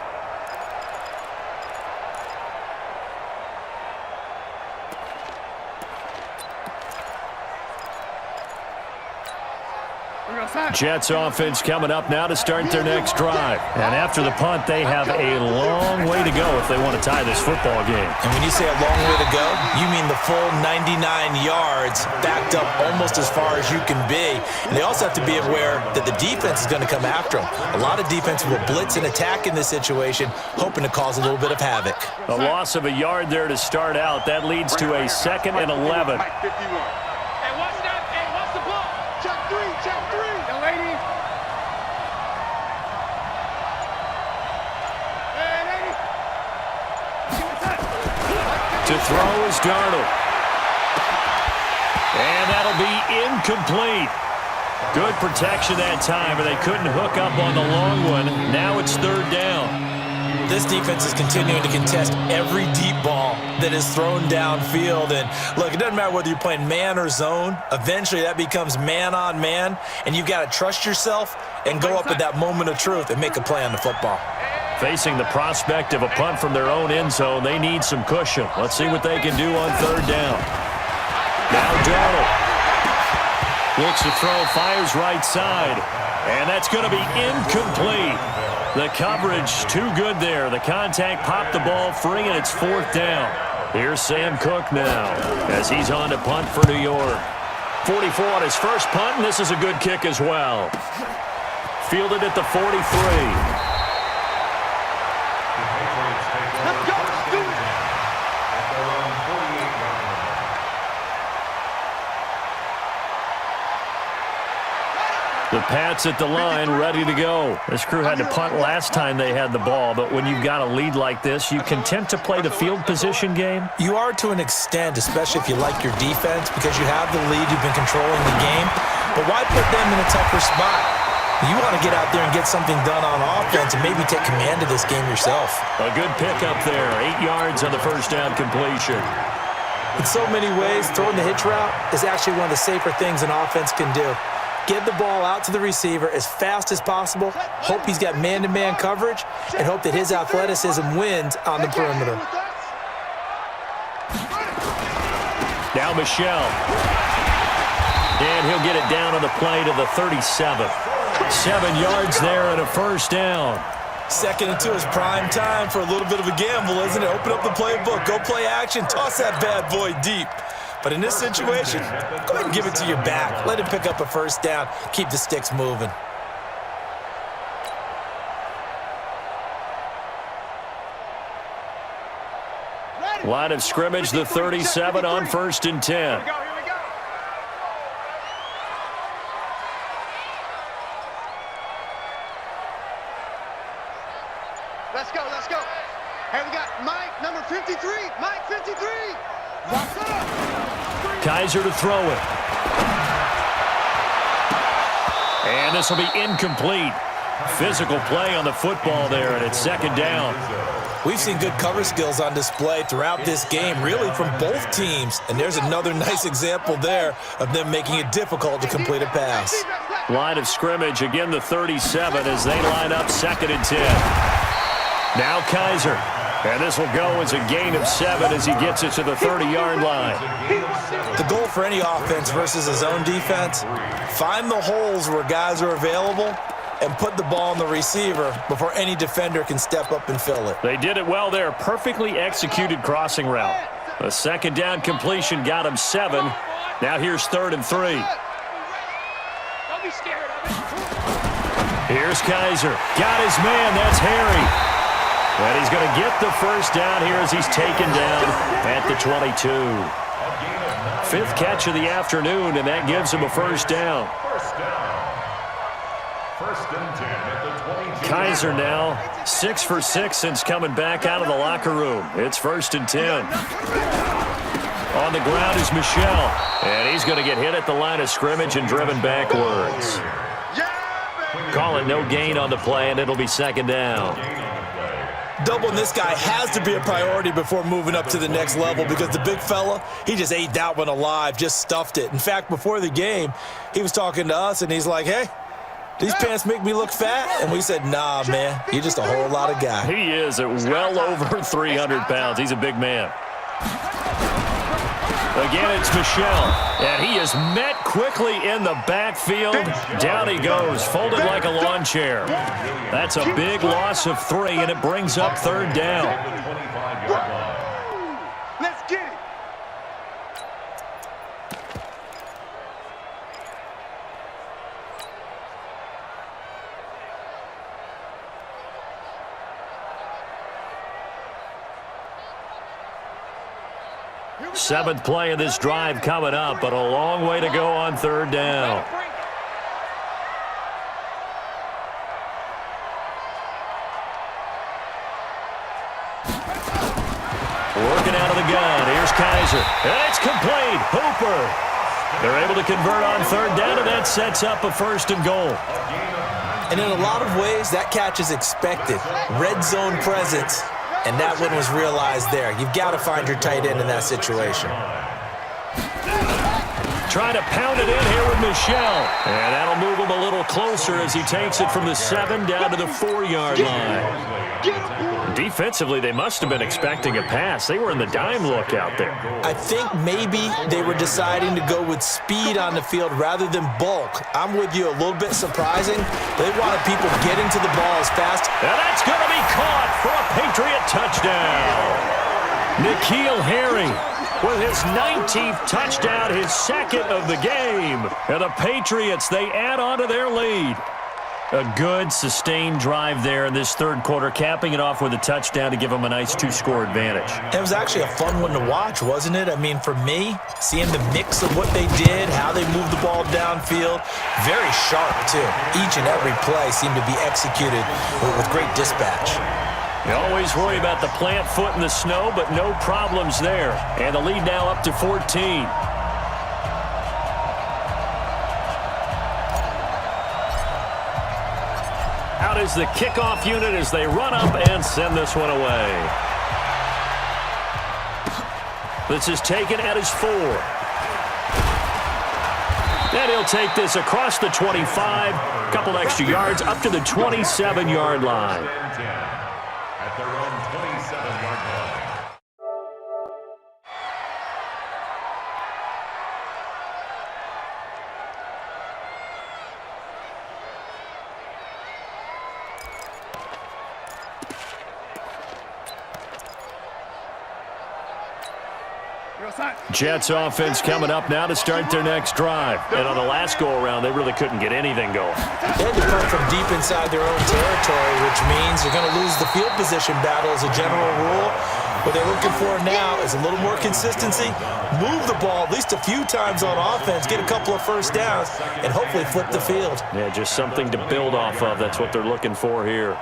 Jets offense coming up now to start their next drive. And after the punt, they have a long way to go if they want to tie this football game. And when you say a long way to go, you mean the full 99 yards backed up almost as far as you can be. And they also have to be aware that the defense is going to come after them. A lot of defense will blitz and attack in this situation, hoping to cause a little bit of havoc. A loss of a yard there to start out. That leads to a 2nd and 11. Mike, 51. Hey, watch that. Hey, watch the ball. Check 3, check 3. Young lady. Hey, lady. To throw is Darnold. And that'll be incomplete. Good protection that time, but they couldn't hook up on the long one. Now it's 3rd down. This defense is continuing to contest every deep ball that is thrown downfield. And look, it doesn't matter whether you're playing man or zone. Eventually, that becomes man on man, and you've got to trust yourself and go up at that moment of truth and make a play on the football. Facing the prospect of a punt from their own end zone, they need some cushion. Let's see what they can do on 3rd down. Now Darnold looks to throw, fires right side, and that's going to be incomplete. The coverage too good there. The contact popped the ball free, and it's 4th down. Here's Sam Cook now as he's on to punt for New York. 44 on his first punt, and this is a good kick as well. Fielded at the 43. Let's go. Let's do it. The Pats at the line, ready to go. This crew had to punt last time they had the ball, but when you've got a lead like this, you content to play the field position game? You are to an extent, especially if you like your defense, because you have the lead, you've been controlling the game. But why put them in a tougher spot? You want to get out there and get something done on offense and maybe take command of this game yourself. A good pickup there, 8 yards on the first down completion. In so many ways, throwing the hitch route is actually one of the safer things an offense can do. Get the ball out to the receiver as fast as possible, hope he's got man-to-man coverage, and hope that his athleticism wins on the perimeter. Now Michel. And he'll get it down on the play to the 37. 7 yards there and a first down. Second into his prime time for a little bit of a gamble, isn't it? Open up the playbook, go play action, toss that bad boy deep. But in this situation, go ahead and give it to your back. Let him pick up a first down. Keep the sticks moving. Line of scrimmage, the 37 on 1st and 10. Here we go. Let's go. Let's go. Hey, we got Mike, number 53. Mike, 53. Kizer to throw it. And this will be incomplete. Physical play on the football there, and it's second down. We've seen good cover skills on display throughout this game, really from both teams. And there's another nice example there of them making it difficult to complete a pass. Line of scrimmage, again the 37 as they line up 2nd and 10. Now Kizer. And this will go as a gain of 7 as he gets it to the 30-yard line. The goal for any offense versus his own defense, find the holes where guys are available and put the ball on the receiver before any defender can step up and fill it. They did it well there. Perfectly executed crossing route. A second down completion got him 7. Now here's 3rd and 3. Don't be scared of it. Here's Kizer. Got his man. That's Harry. And he's going to get the first down here as he's taken down at the 22. 5th catch of the afternoon, and that gives him a first down. First and 10 at the 22. Kizer now 6 for 6 since coming back out of the locker room. It's 1st and 10. On the ground is Michel, and he's going to get hit at the line of scrimmage and driven backwards. Call it no gain on the play, and it'll be second down. Doubling this guy has to be a priority before moving up to the next level because the big fella, he just ate that one alive, just stuffed it. In fact, before the game, he was talking to us, and he's like, hey, these pants make me look fat? And we said, nah, man, you're just a whole lot of guy. He is at well over 300 pounds. He's a big man. Again, it's Michel, and he is met quickly in the backfield. Down he goes, folded like a lawn chair. That's a big loss of 3, and it brings up 3rd down. Let's get it. Seventh play of this drive coming up, but a long way to go on 3rd down. Working out of the gun. Here's Kizer. And it's complete. Hooper. They're able to convert on 3rd down, and that sets up a 1st and goal. And in a lot of ways, that catch is expected. Red zone presence. And that one was realized there. You've got to find your tight end in that situation. Trying to pound it in here with Michel. And that'll move him a little closer as he takes it from the 7 down to the 4-yard line. Defensively, they must have been expecting a pass. They were in the dime look out there. I think maybe they were deciding to go with speed on the field rather than bulk. I'm with you, a little bit surprising. They wanted people getting to the ball as fast. And that's going to be caught for a Patriot touchdown. N'Keal Harry with his 19th touchdown, his second of the game. And the Patriots, they add on to their lead. A good, sustained drive there in this third quarter, capping it off with a touchdown to give them a nice two-score advantage. It was actually a fun one to watch, wasn't it? I mean, for me, seeing the mix of what they did, how they moved the ball downfield, very sharp, too. Each and every play seemed to be executed with great dispatch. You always worry about the plant foot in the snow, but no problems there. And the lead now up to 14. Out is the kickoff unit as they run up and send this one away. This is taken at his 4. And he'll take this across the 25, couple extra yards up to the 27-yard line. At their own 27-yard line. Jets offense coming up now to start their next drive. And on the last go-around, they really couldn't get anything going. They had to come from deep inside their own territory, which means they're going to lose the field position battle as a general rule. What they're looking for now is a little more consistency, move the ball at least a few times on offense, get a couple of first downs, and hopefully flip the field. Yeah, just something to build off of. That's what they're looking for here.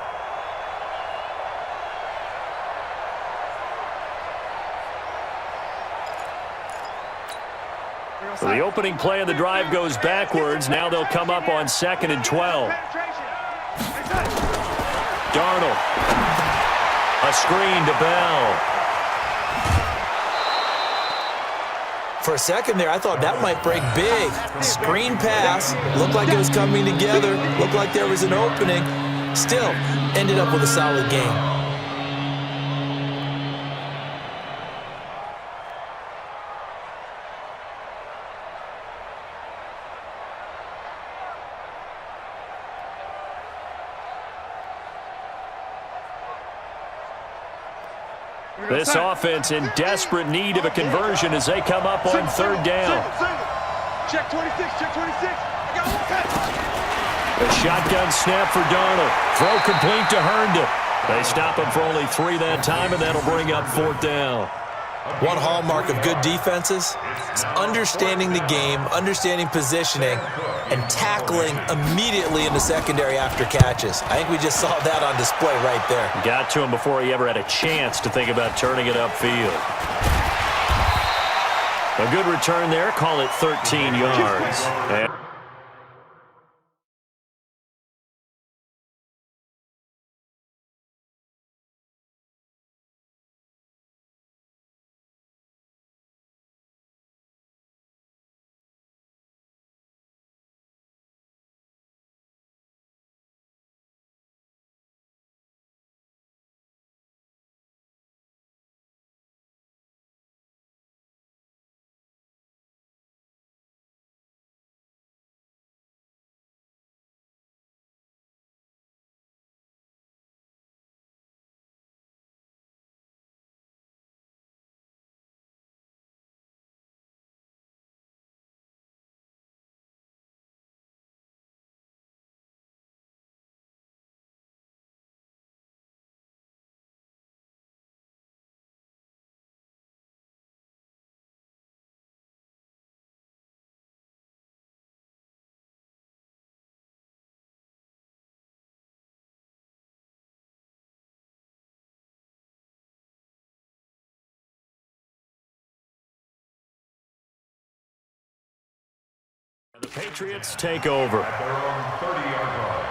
So the opening play of the drive goes backwards. Now they'll come up on 2nd and 12. Darnold. A screen to Bell. For a second there, I thought that might break big. Screen pass. Looked like it was coming together. Looked like there was an opening. Still, ended up with a solid game. This offense in desperate need of a conversion as they come up on 3rd down. Check 26, check 26. I got one catch. A shotgun snap for Darnold. Throw complete to Herndon. They stop him for only 3 that time, and that'll bring up 4th down. One hallmark of good defenses is understanding the game, understanding positioning, and tackling immediately in the secondary after catches. I think we just saw that on display right there. Got to him before he ever had a chance to think about turning it upfield. A good return there. Call it 13 yards. And the Patriots take over. At their own 30-yard line.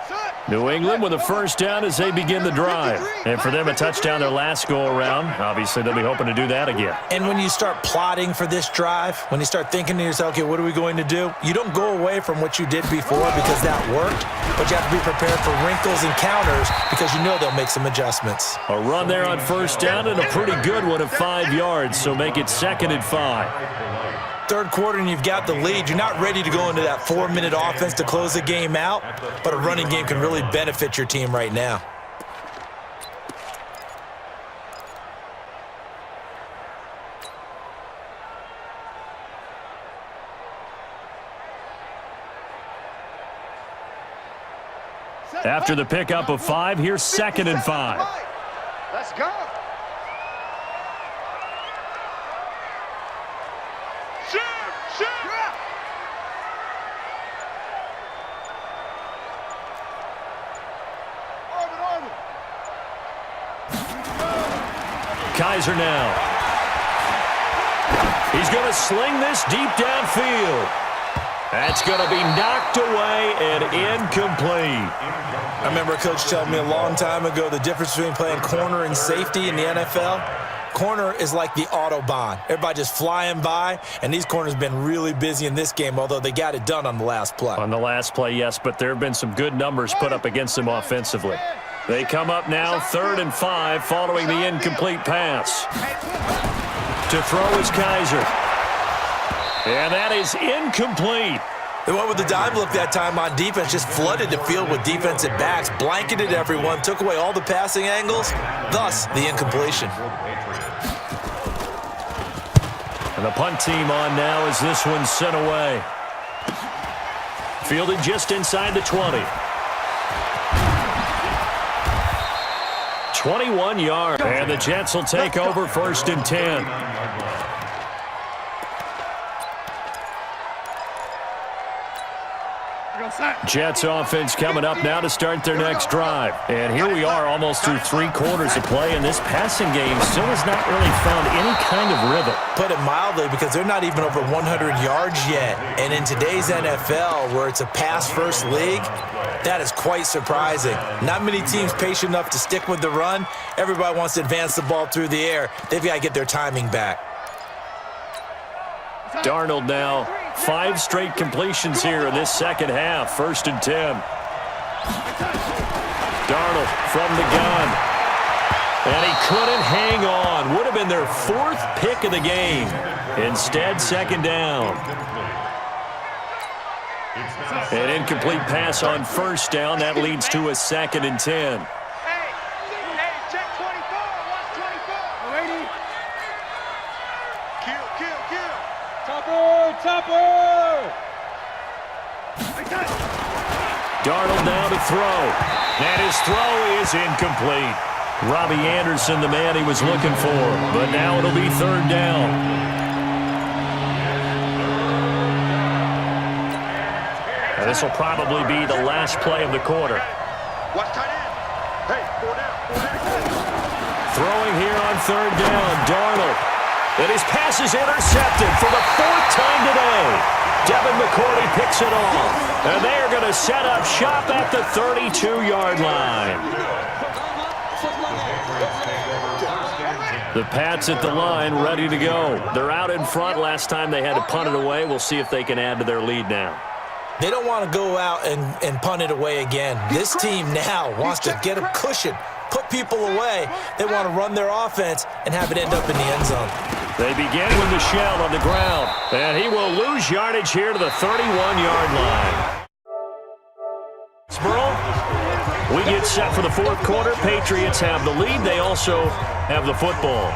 Set. New England with a first down as they begin the drive. And for them, a touchdown their last go-around. Obviously, they'll be hoping to do that again. And when you start plotting for this drive, when you start thinking to yourself, okay, what are we going to do? You don't go away from what you did before because that worked, but you have to be prepared for wrinkles and counters because you know they'll make some adjustments. A run there on first down and a pretty good one of 5 yards, so make it 2nd and 5. Third quarter and you've got the lead. You're not ready to go into that 4-minute offense to close the game out, but a running game can really benefit your team right now. After the pickup of 5, here's 2nd and 5. Let's go. Kizer now. He's going to sling this deep downfield. That's going to be knocked away and incomplete. I remember a coach telling me a long time ago the difference between playing corner and safety in the NFL. Corner is like the Autobahn. Everybody just flying by, and these corners have been really busy in this game, although they got it done on the last play. On the last play, yes, but there have been some good numbers put up against them offensively. They come up now 3rd and 5 following the incomplete pass. To throw is Kizer. And that is incomplete. They went with the dive look that time on defense, just flooded the field with defensive backs, blanketed everyone, took away all the passing angles, thus the incompletion. And the punt team on now as this one's sent away. Fielded just inside the 20. 21 yards. And the Jets will take over 1st and 10. Jets offense coming up now to start their next drive. And here we are almost through 3 quarters of play, and this passing game still has not really found any kind of rhythm. Put it mildly, because they're not even over 100 yards yet. And in today's NFL, where it's a pass-first league, that is quite surprising. Not many teams patient enough to stick with the run. Everybody wants to advance the ball through the air. They've got to get their timing back. Darnold now, 5 straight completions here in this second half. 1st and 10. Darnold from the gun. And he couldn't hang on. Would have been their 4th pick of the game. Instead, 2nd down. An incomplete pass on 1st down. That leads to a 2nd and 10. Darnold now to throw. And his throw is incomplete. Robbie Anderson, the man he was looking for. But now it'll be 3rd down. And this will probably be the last play of the quarter. Watch tight end. Hey, 4 down. Throwing here on 3rd down, Darnold. And his pass is intercepted for the 4th time today. Devin McCourty picks it off. And they are going to set up shop at the 32-yard line. The Pats at the line, ready to go. They're out in front. Last time they had to punt it away. We'll see if they can add to their lead now. They don't want to go out and punt it away again. This team now wants to get a cushion, put people away. They want to run their offense and have it end up in the end zone. They begin with the shell on the ground, and he will lose yardage here to the 31-yard line. We get set for the 4th quarter. Patriots have the lead. They also have the football.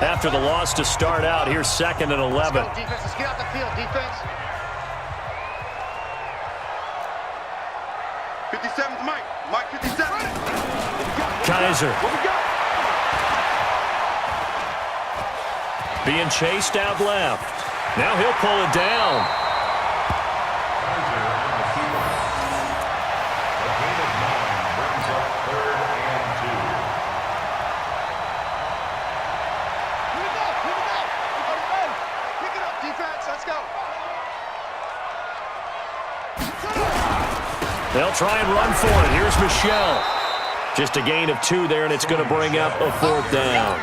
After the loss to start out, here's 2nd and 11. Let's go, defense. Let's get out the field, defense. 57's Mike. Mike 57. Kizer. What we got? Being chased out left. Now he'll pull it down. Pick it up, defense. Let's go. They'll try and run for it. Here's Michel. Just a gain of 2 there, and it's going to bring up a 4th down.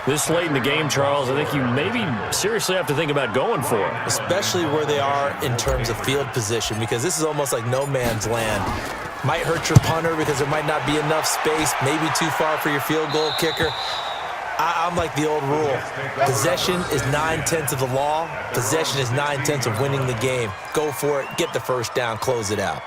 This late in the game, Charles, I think you maybe seriously have to think about going for it. Especially where they are in terms of field position, because this is almost like no man's land. Might hurt your punter because there might not be enough space, maybe too far for your field goal kicker. I'm like the old rule. Possession is 9/10 of the law. Possession is 9/10 of winning the game. Go for it, get the first down, close it out.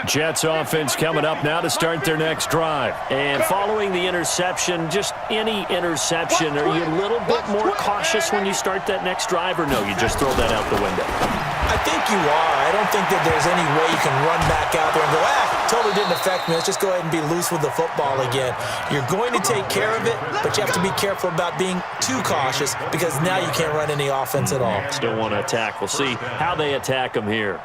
Jets offense coming up now to start their next drive. And following the interception, just any interception, are you a little bit more cautious when you start that next drive, or no, you just throw that out the window? I think you are. I don't think that there's any way you can run back out there and go, totally didn't affect me. Let's just go ahead and be loose with the football again. You're going to take care of it, but you have to be careful about being too cautious because now you can't run any offense at all. Still want to attack. We'll see how they attack them here.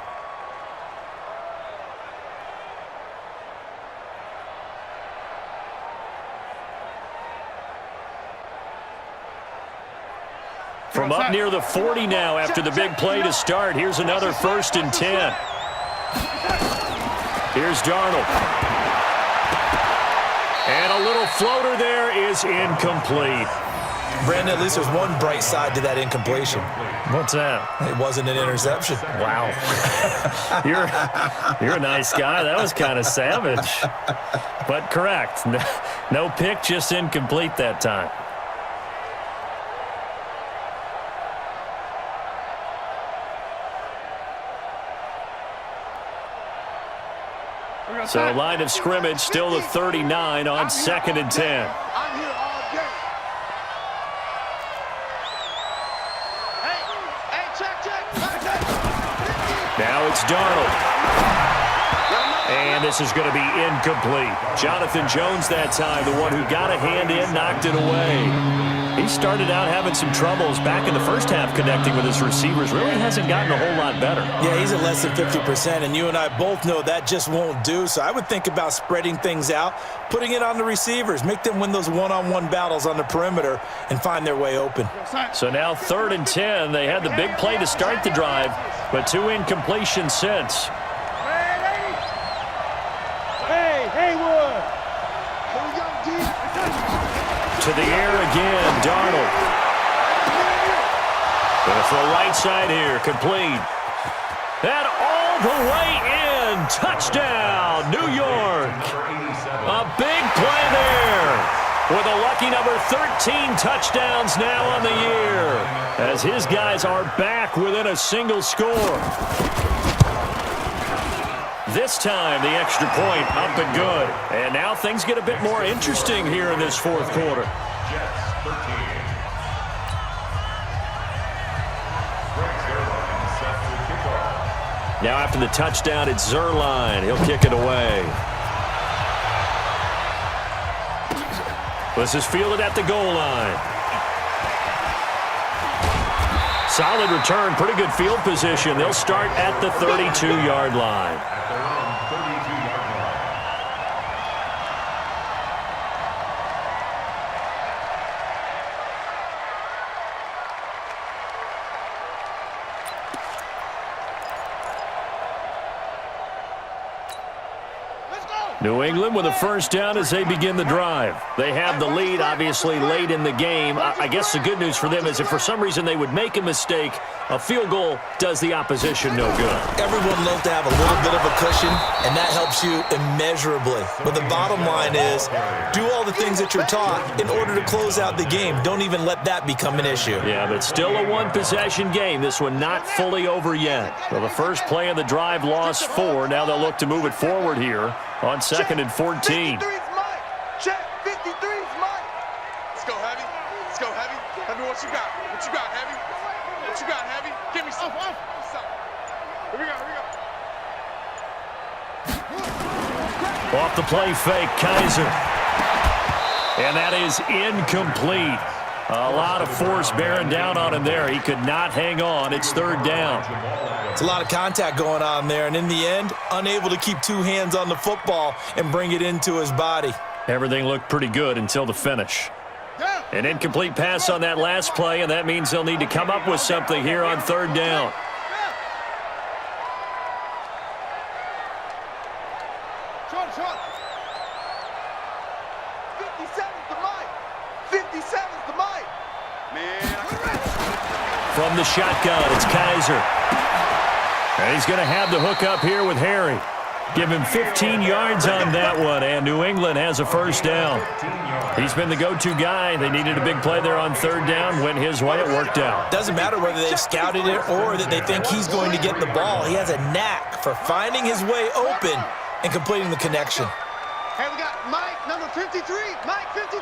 From up near the 40 now after the big play to start. Here's another 1st and 10. Here's Darnold. And a little floater there is incomplete. Brandon, at least there's one bright side to that incompletion. What's that? It wasn't an interception. Wow. You're a nice guy. That was kind of savage. But correct. No pick, just incomplete that time. So line of scrimmage still the 39 on 2nd and 10. I'm here all day. Hey, check. Now it's Darnold. And this is going to be incomplete. Jonathan Jones that time, the one who got a hand in, knocked it away. He started out having some troubles back in the first half connecting with his receivers. Really hasn't gotten a whole lot better. Yeah, he's at less than 50%, and you and I both know that just won't do. So I would think about spreading things out, putting it on the receivers, make them win those one-on-one battles on the perimeter and find their way open. So now 3rd and 10. They had the big play to start the drive, but 2 incompletions since. Hey, Haywood. Here we go, D. To the air again, Darnold. Gonna throw right side here, complete. And all the way in, touchdown, New York. A big play there with a lucky number 13 touchdowns now on the year as his guys are back within a single score. This time, the extra point up and good. And now things get a bit more interesting here in this 4th quarter. Jets 13. Now after the touchdown, it's Zuerlein. He'll kick it away. This is fielded at the goal line. Solid return, pretty good field position. They'll start at the 32-yard line. At their own 32-yard line. New England with a 1st down as they begin the drive. They have the lead, obviously, late in the game. I guess the good news for them is if for some reason they would make a mistake, a field goal does the opposition no good. Everyone loves to have a little bit of a cushion, and that helps you immeasurably. But the bottom line is, do all the things that you're taught in order to close out the game. Don't even let that become an issue. Yeah, but still a one-possession game. This one not fully over yet. So the first play of the drive lost 4. Now they'll look to move it forward here on 2nd and 14. 53's mine. Check. 53's mine. Let's go, Heavy. Let's go, Heavy. Heavy, what you got? What you got, Heavy? What you got, Heavy? Give me some. What's up? Here we go, here we go. Off the play fake, Kaiser. And that is incomplete. A lot of force bearing down on him there. He could not hang on. It's 3rd down. It's a lot of contact going on there, and in the end, unable to keep 2 hands on the football and bring it into his body. Everything looked pretty good until the finish. Down. An incomplete pass on that last play, and that means they'll need to come up with something here on third down. Short. 57's the mic. 57's the mic. Man. From the shotgun, it's Kaiser. And he's going to have the hook up here with Harry. Give him 15 yards on that one, and New England has a first down. He's been the go-to guy. They needed a big play there on third down. Went his way. It worked out. Doesn't matter whether they've scouted it or that they think he's going to get the ball. He has a knack for finding his way open and completing the connection. Hey, we got Mike, number 53. Mike, 53.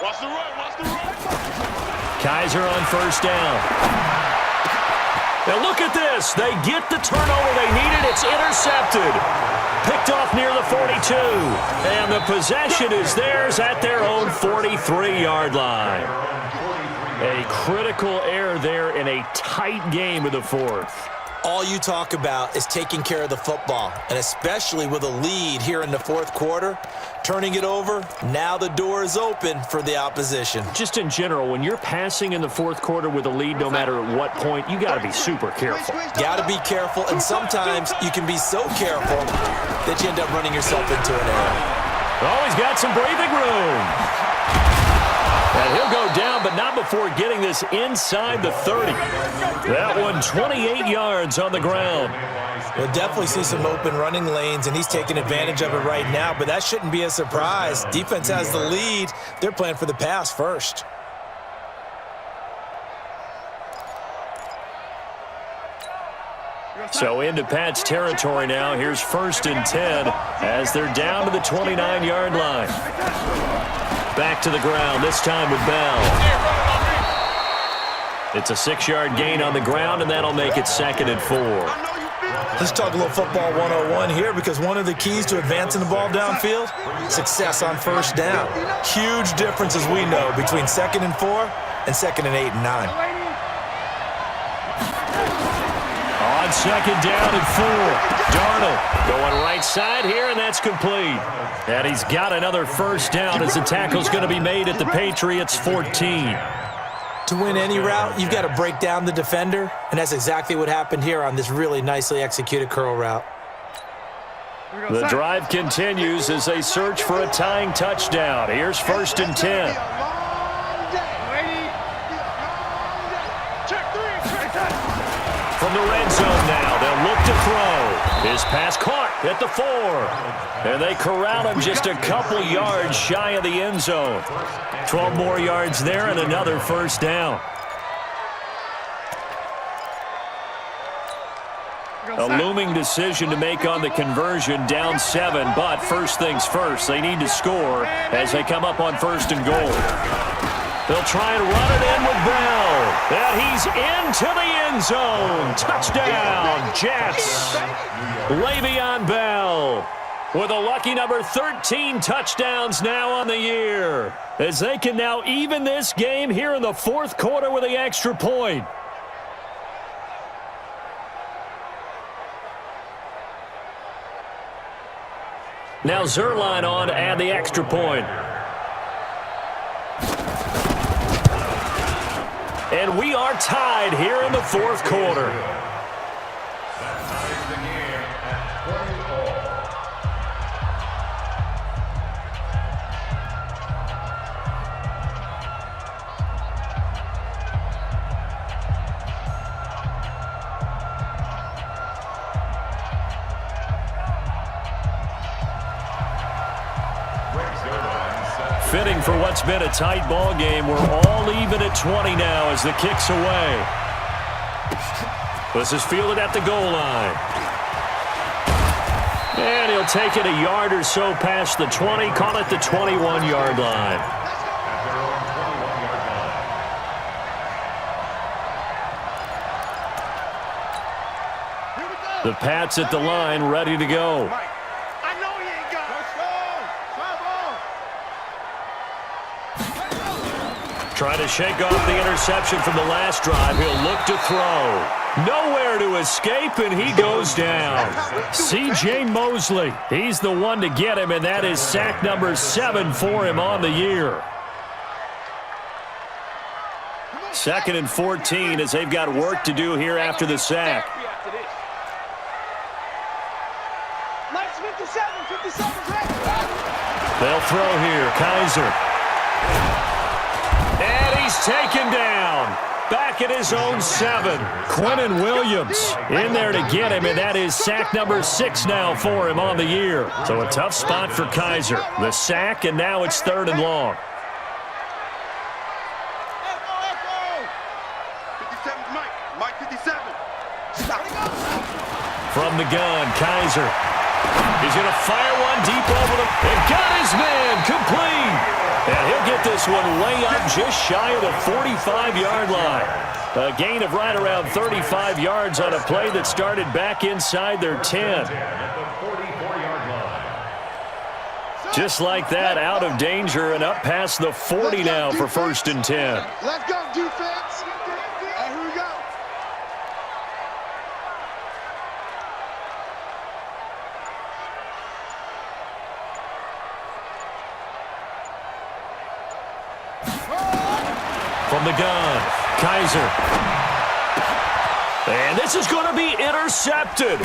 Watch the run. Kaiser on first down. Now look at this. They get the turnover they needed. It's intercepted. Picked off near the 42. And the possession is theirs at their own 43-yard line. A critical error there in a tight game of the fourth. All you talk about is taking care of the football, and especially with a lead here in the fourth quarter, turning it over, now the door is open for the opposition. Just in general, when you're passing in the fourth quarter with a lead, no matter at what point, you got to be super careful. Got to be careful, and sometimes you can be so careful that you end up running yourself into an error. Oh, he's got some breathing room. And he'll go down, but not before getting this inside the 30. That one 28 yards on the ground. We'll definitely see some open running lanes, and he's taking advantage of it right now, but that shouldn't be a surprise. Defense has the lead. They're playing for the pass first. So into Pat's territory now. Here's 1st and 10 as they're down to the 29-yard line. Back to the ground, this time with Bell. It's a 6-yard gain on the ground, and that'll make it 2nd and 4. Let's talk a little football 101 here, because one of the keys to advancing the ball downfield, success on first down. Huge difference, as we know, between 2nd and 4 and 2nd and 8 and 9. On 2nd down and 4. Darnold going right side here, and that's complete. And he's got another first down as the tackle's going to be made at the Patriots' 14. To win any route, you've got to break down the defender, and that's exactly what happened here on this really nicely executed curl route. The drive continues as they search for a tying touchdown. Here's 1st and 10. From the red zone now, they'll look to throw. His pass caught at the 4. And they corral him just a couple yards shy of the end zone. 12 more yards there and another first down. A looming decision to make on the conversion, down 7, but first things first, they need to score as they come up on 1st and goal. They'll try and run it in with Bell. And he's into the end zone. Touchdown, Jets. Le'Veon Bell with a lucky number 13 touchdowns now on the year, as they can now even this game here in the fourth quarter with the extra point. Now Zuerlein on to add the extra point. And we are tied here in the fourth quarter. Fitting for what's been a tight ball game. We're all even at 20 now as the kick's away. This is fielded at the goal line. And he'll take it a yard or so past the 20, call it the 21-yard line. The Pats at the line, ready to go. Trying to shake off the interception from the last drive. He'll look to throw. Nowhere to escape, and he goes down. C.J. Mosley, he's the one to get him, and that is sack number 7 for him on the year. 2nd and 14 as they've got work to do here after the sack. Nice 57, They'll throw here. Kaiser. And he's taken down. Back at his own 7. Quinnen Williams in there to get him, and that is sack number 6 now for him on the year. So a tough spot for Kaiser. The sack, and now it's 3rd and long. 57, Mike 57. From the gun, Kaiser. He's going to fire one deep over the... And got his man complete. And he'll get this one way up just shy of the 45-yard line. A gain of right around 35 yards on a play that started back inside their 10. Just like that, out of danger and up past the 40 now for 1st and 10. Let's go, defense. And here we go. From the gun, Kaiser. And this is going to be intercepted.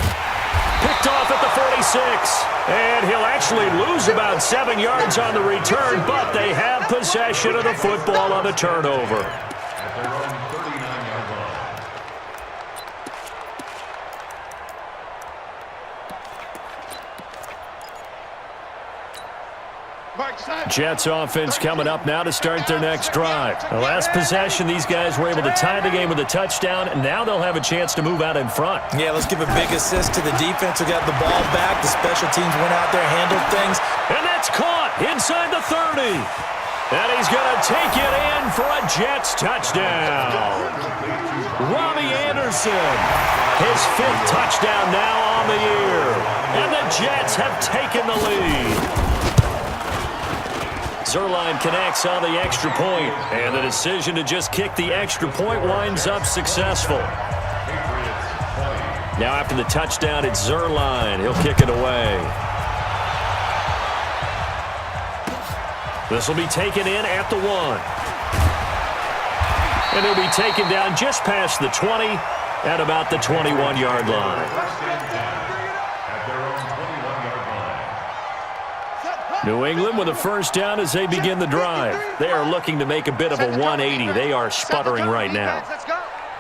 Picked off at the 46. And he'll actually lose about 7 yards on the return, but they have possession of the football on the turnover. At their own 39-yard line. Jets offense coming up now to start their next drive. The last possession, these guys were able to tie the game with a touchdown, and now they'll have a chance to move out in front. Yeah, let's give a big assist to the defense who got the ball back. The special teams went out there, handled things. And that's caught inside the 30. And he's going to take it in for a Jets touchdown. Robbie Anderson, his 5th touchdown now on the year. And the Jets have taken the lead. Zuerlein connects on the extra point, and the decision to just kick the extra point winds up successful. Now after the touchdown, it's Zuerlein. He'll kick it away. This will be taken in at the 1. And he'll be taken down just past the 20 at about the 21-yard line. New England with a first down as they begin the drive. They are looking to make a bit of a 180. They are sputtering right now.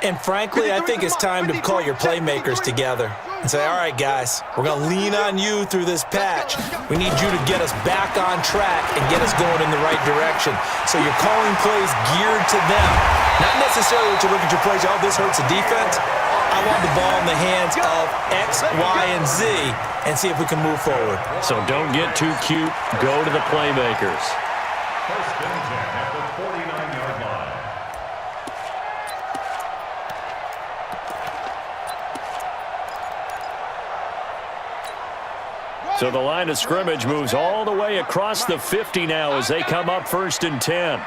And frankly, I think it's time to call your playmakers together and say, all right, guys, we're going to lean on you through this patch. We need you to get us back on track and get us going in the right direction. So you're calling plays geared to them. Not necessarily that you look at your plays, oh, this hurts the defense. I want the ball in the hands of X, Y, and Z and see if we can move forward. So don't get too cute. Go to the playmakers. 1st and 10 at the 49-yard line. So the line of scrimmage moves all the way across the 50 now as they come up 1st and 10.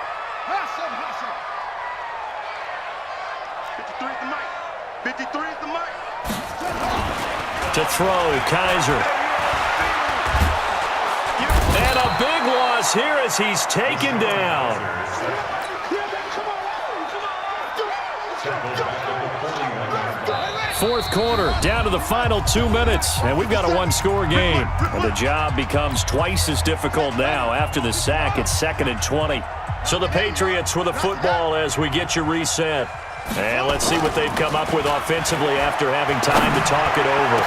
53 is the mic. To throw, Kaiser. And a big loss here as he's taken down. Fourth quarter, down to the final 2 minutes, and we've got a one-score game. And the job becomes twice as difficult now. After the sack, it's 2nd and 20. So the Patriots with the football as we get you reset. And let's see what they've come up with offensively after having time to talk it over.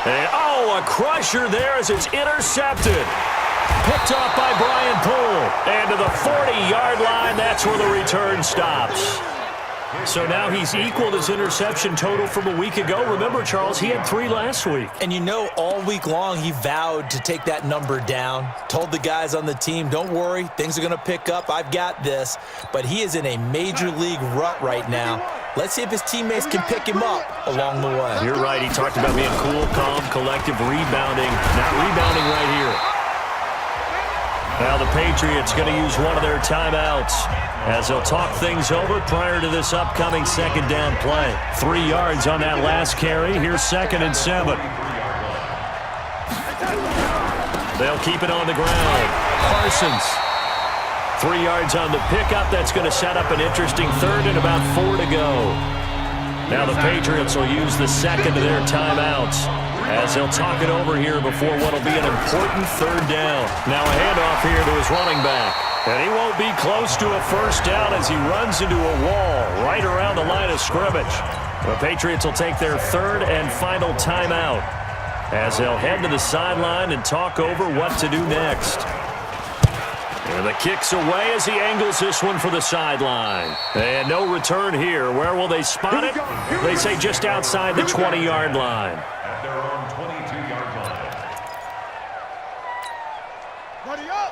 And, oh, a crusher there as it's intercepted. Picked off by Brian Poole. And to the 40-yard line, that's where the return stops. So now he's equaled his interception total from a week ago. Remember, Charles, he had 3 last week. And you know, all week long he vowed to take that number down. Told the guys on the team, don't worry, things are going to pick up. I've got this. But he is in a major league rut right now. Let's see if his teammates can pick him up along the way. You're right. He talked about being cool, calm, collective, rebounding. Not rebounding right here. Now the Patriots going to use one of their timeouts as they'll talk things over prior to this upcoming 2nd down play. 3 yards on that last carry. Here's 2nd and 7. They'll keep it on the ground. Parsons 3 yards on the pickup. That's going to set up an interesting third and about 4 to go. Now the Patriots will use the second of their timeouts as they'll talk it over here before what will be an important third down. Now a handoff here to his running back. And he won't be close to a first down as he runs into a wall right around the line of scrimmage. The Patriots will take their third and final timeout as they'll head to the sideline and talk over what to do next. And the kick's away as he angles this one for the sideline. And no return here. Where will they spot it? They say just outside the 20-yard line. At their own 22-yard line.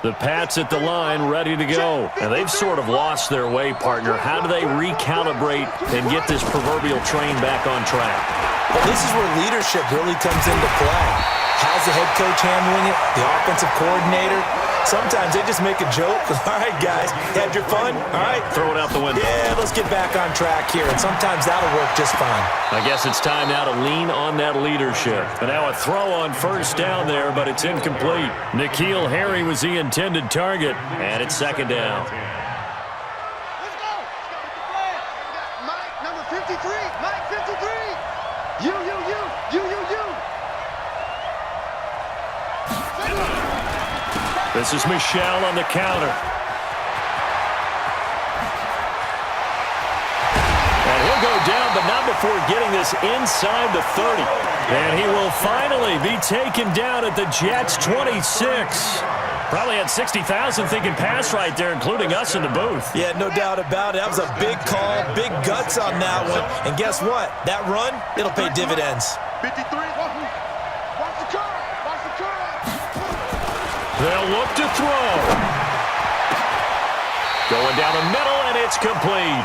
The Pats at the line ready to go. And they've sort of lost their way, partner. How do they recalibrate and get this proverbial train back on track? Well, this is where leadership really comes into play. How's the head coach handling it? The offensive coordinator? Sometimes they just make a joke. All right, guys, had your fun? All right. Throw it out the window. Yeah, let's get back on track here. And sometimes that'll work just fine. I guess it's time now to lean on that leadership. But now a throw on first down there, but it's incomplete. N'Keal Harry was the intended target, and it's second down. Let's go. Mike, number 53. Mike, 53. You. This is Michel on the counter. And he'll go down, but not before getting this inside the 30. And he will finally be taken down at the Jets' 26. Probably had 60,000 thinking pass right there, including us in the booth. Yeah, no doubt about it. That was a big call, big guts on that one. And guess what? That run, it'll pay dividends. 53. Watch the curve. They'll look to throw. Going down the middle, and it's complete.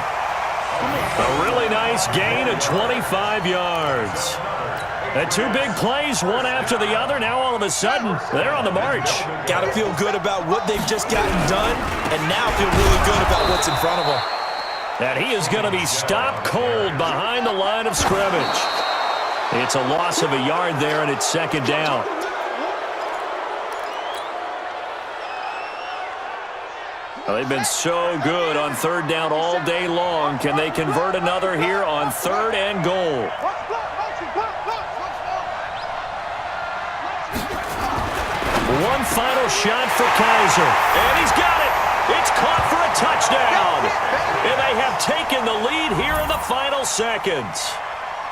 A really nice gain of 25 yards. And 2 big plays, one after the other. Now all of a sudden, they're on the march. Got to feel good about what they've just gotten done, and now feel really good about what's in front of them. And he is going to be stopped cold behind the line of scrimmage. It's a loss of a yard there, and it's second down. Well, they've been so good on third down all day long. Can they convert another here on third and goal? One final shot for Kaiser. And he's got it. It's caught for a touchdown. And they have taken the lead here in the final seconds.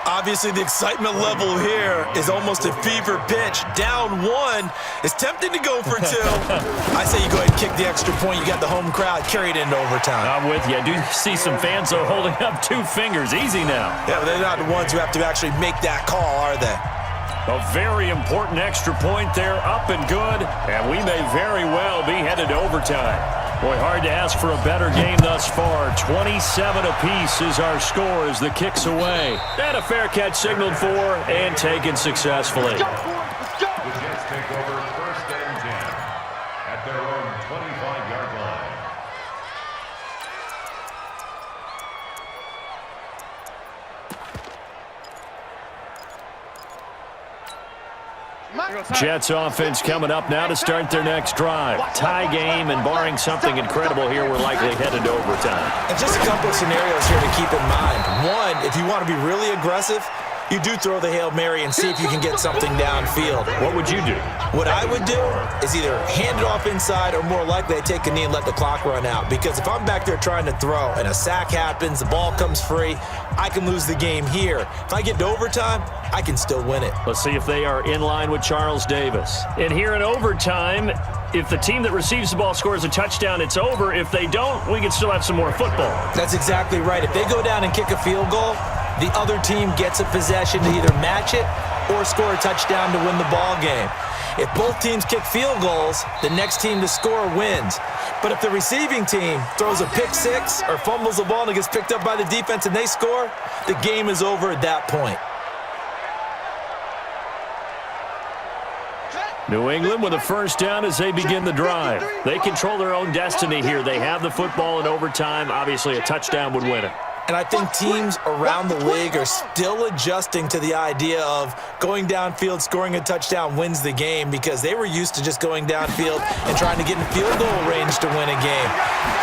Obviously, the excitement level here is almost a fever pitch. Down 1. It's tempting to go for 2. I say you go ahead and kick the extra point. You got the home crowd carried into overtime. I'm with you. I do see some fans are holding up 2 fingers. Easy now. Yeah, but they're not the ones who have to actually make that call, are they? A very important extra point there, up and good, and we may very well be headed to overtime. Boy, hard to ask for a better game thus far. 27 apiece is our score as the kick's away. And a fair catch signaled for and taken successfully. The Jets take over first and 10 at their own 25-yard line. Jets offense coming up now to start their next drive. Tie game, and barring something incredible here, we're likely headed to overtime. And just a couple of scenarios here to keep in mind. One, if you want to be really aggressive, you do throw the Hail Mary and see if you can get something downfield. What would you do? What I would do is either hand it off inside or more likely I take a knee and let the clock run out. Because if I'm back there trying to throw and a sack happens, the ball comes free, I can lose the game here. If I get to overtime, I can still win it. Let's see if they are in line with Charles Davis. And here in overtime, if the team that receives the ball scores a touchdown, it's over. If they don't, we can still have some more football. That's exactly right. If they go down and kick a field goal, the other team gets a possession to either match it or score a touchdown to win the ball game. If both teams kick field goals, the next team to score wins. But if the receiving team throws a pick six or fumbles the ball and it gets picked up by the defense and they score, the game is over at that point. New England with a first down as they begin the drive. They control their own destiny here. They have the football in overtime. Obviously, a touchdown would win it. And I think teams around the league are still adjusting to the idea of going downfield, scoring a touchdown wins the game, because they were used to just going downfield and trying to get in field goal range to win a game.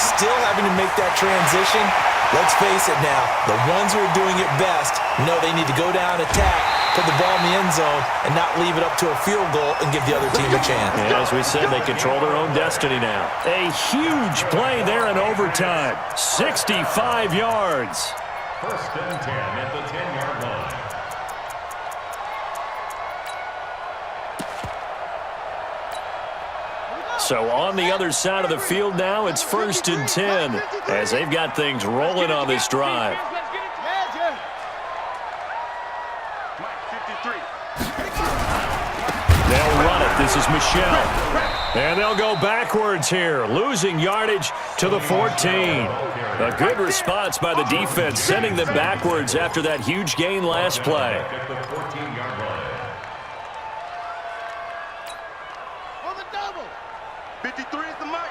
Still having to make that transition. Let's face it now, the ones who are doing it best know they need to go down, attack, put the ball in the end zone, and not leave it up to a field goal and give the other team a chance. And as we said, they control their own destiny now. A huge play there in overtime. 65 yards. First and 10 at the 10-yard line. So on the other side of the field now, it's first and 10 as they've got things rolling on this drive. They'll run it. This is Michelle. And they'll go backwards here, losing yardage to the 14. A good response by the defense, sending them backwards after that huge gain last play. At the 14-yard line. On the double. 53 is the mic.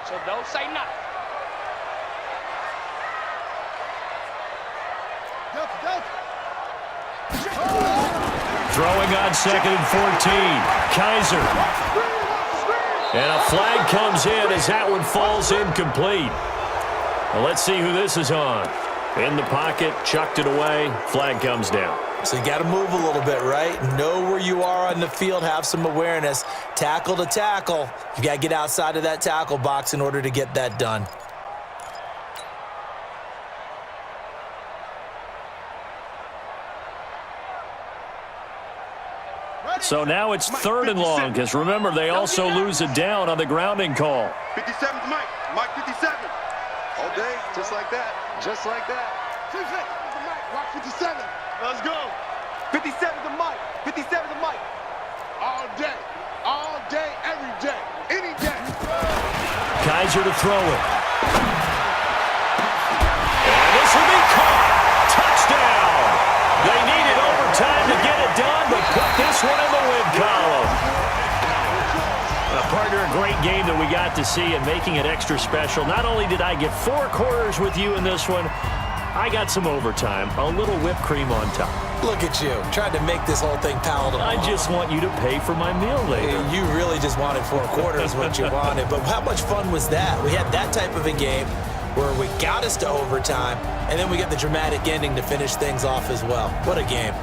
So don't say nothing. Throwing on second and 14. Kaiser. And a flag comes in as that one falls incomplete. Well, let's see who this is on. In the pocket, chucked it away, flag comes down. So you got to move a little bit, right? Know where you are on the field, have some awareness. Tackle to tackle. You got to get outside of that tackle box in order to get that done. So now it's third and long, because remember, they also lose it down on the grounding call. 57's Mike. Mike 57. All day, just like that. Just like that. 2 seconds. The mic. Watch 57. Let's go. 57's the mic. 57's the mic. All day. All day, every day. Any day. Kaiser to throw it. And this will be caught. Touchdown. They needed overtime to get it done, but put this one in the win column. Partner, a great game that we got to see, and making it extra special. Not only did I get 4 quarters with you in this one, I got some overtime, a little whipped cream on top. Look at you, trying to make this whole thing palatable. I just want you to pay for my meal later. You really just wanted 4 quarters what you wanted, but how much fun was that? We had that type of a game where we got us to overtime, and then we get the dramatic ending to finish things off as well. What a game.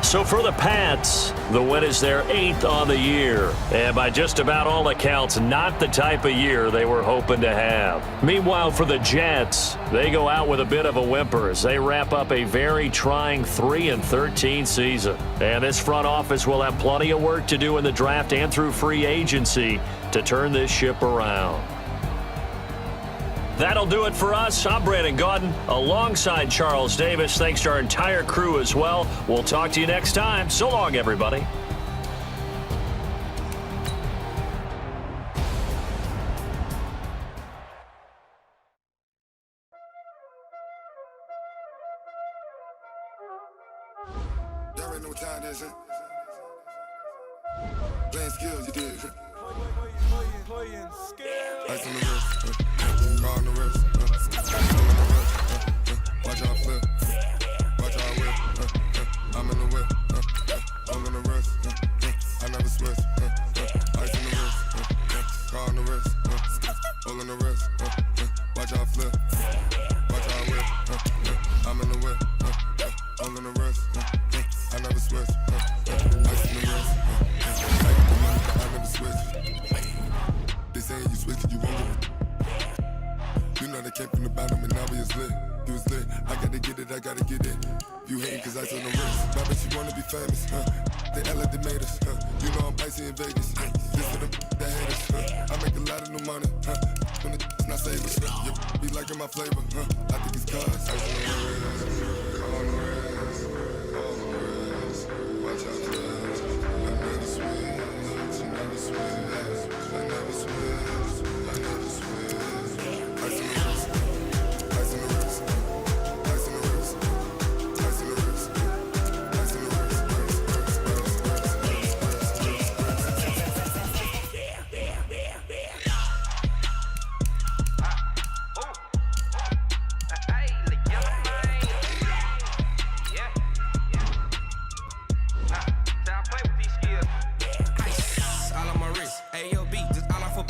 So for the Pats, the win is their 8th on the year. And by just about all accounts, not the type of year they were hoping to have. Meanwhile, for the Jets, they go out with a bit of a whimper as they wrap up a very trying 3-13 season. And this front office will have plenty of work to do in the draft and through free agency to turn this ship around. That'll do it for us. I'm Brandon Gaudin alongside Charles Davis. Thanks to our entire crew as well. We'll talk to you next time. So long, everybody. Y'all already know what time it is, huh? Playing skills, you did. Playing skills. Ice on the wrist, car on the wrist, I'm on the wrist, watch out flip, watch out whip, I'm in the whip, I'm on the wrist, I never switch, ice on the wrist, car on the wrist, all on the wrist, watch out flip, watch out whip, I'm in the whip, all on the wrist, I never switch, ice on the wrist, I never switch. They saying you switch it, you won't get it. You know they came from the bottom and now we is lit. You was lit, I gotta get it, I gotta get it. You hating cause I told no wrist. My bitch, you wanna be famous, They act like they made us, You know I'm icy in Vegas, This for them that hate us, I make a lot of new money, When it's not savers, You be liking my flavor, I think it's cause. Ice on the wrist, on the wrist, on the wrist. Watch out for this, I never switch, I never switch, I never switch, I never switch. Ice on the wrist, ice on the wrist, ice on the wrist, ice on the wrist, ice on the wrist, AOB, just all off of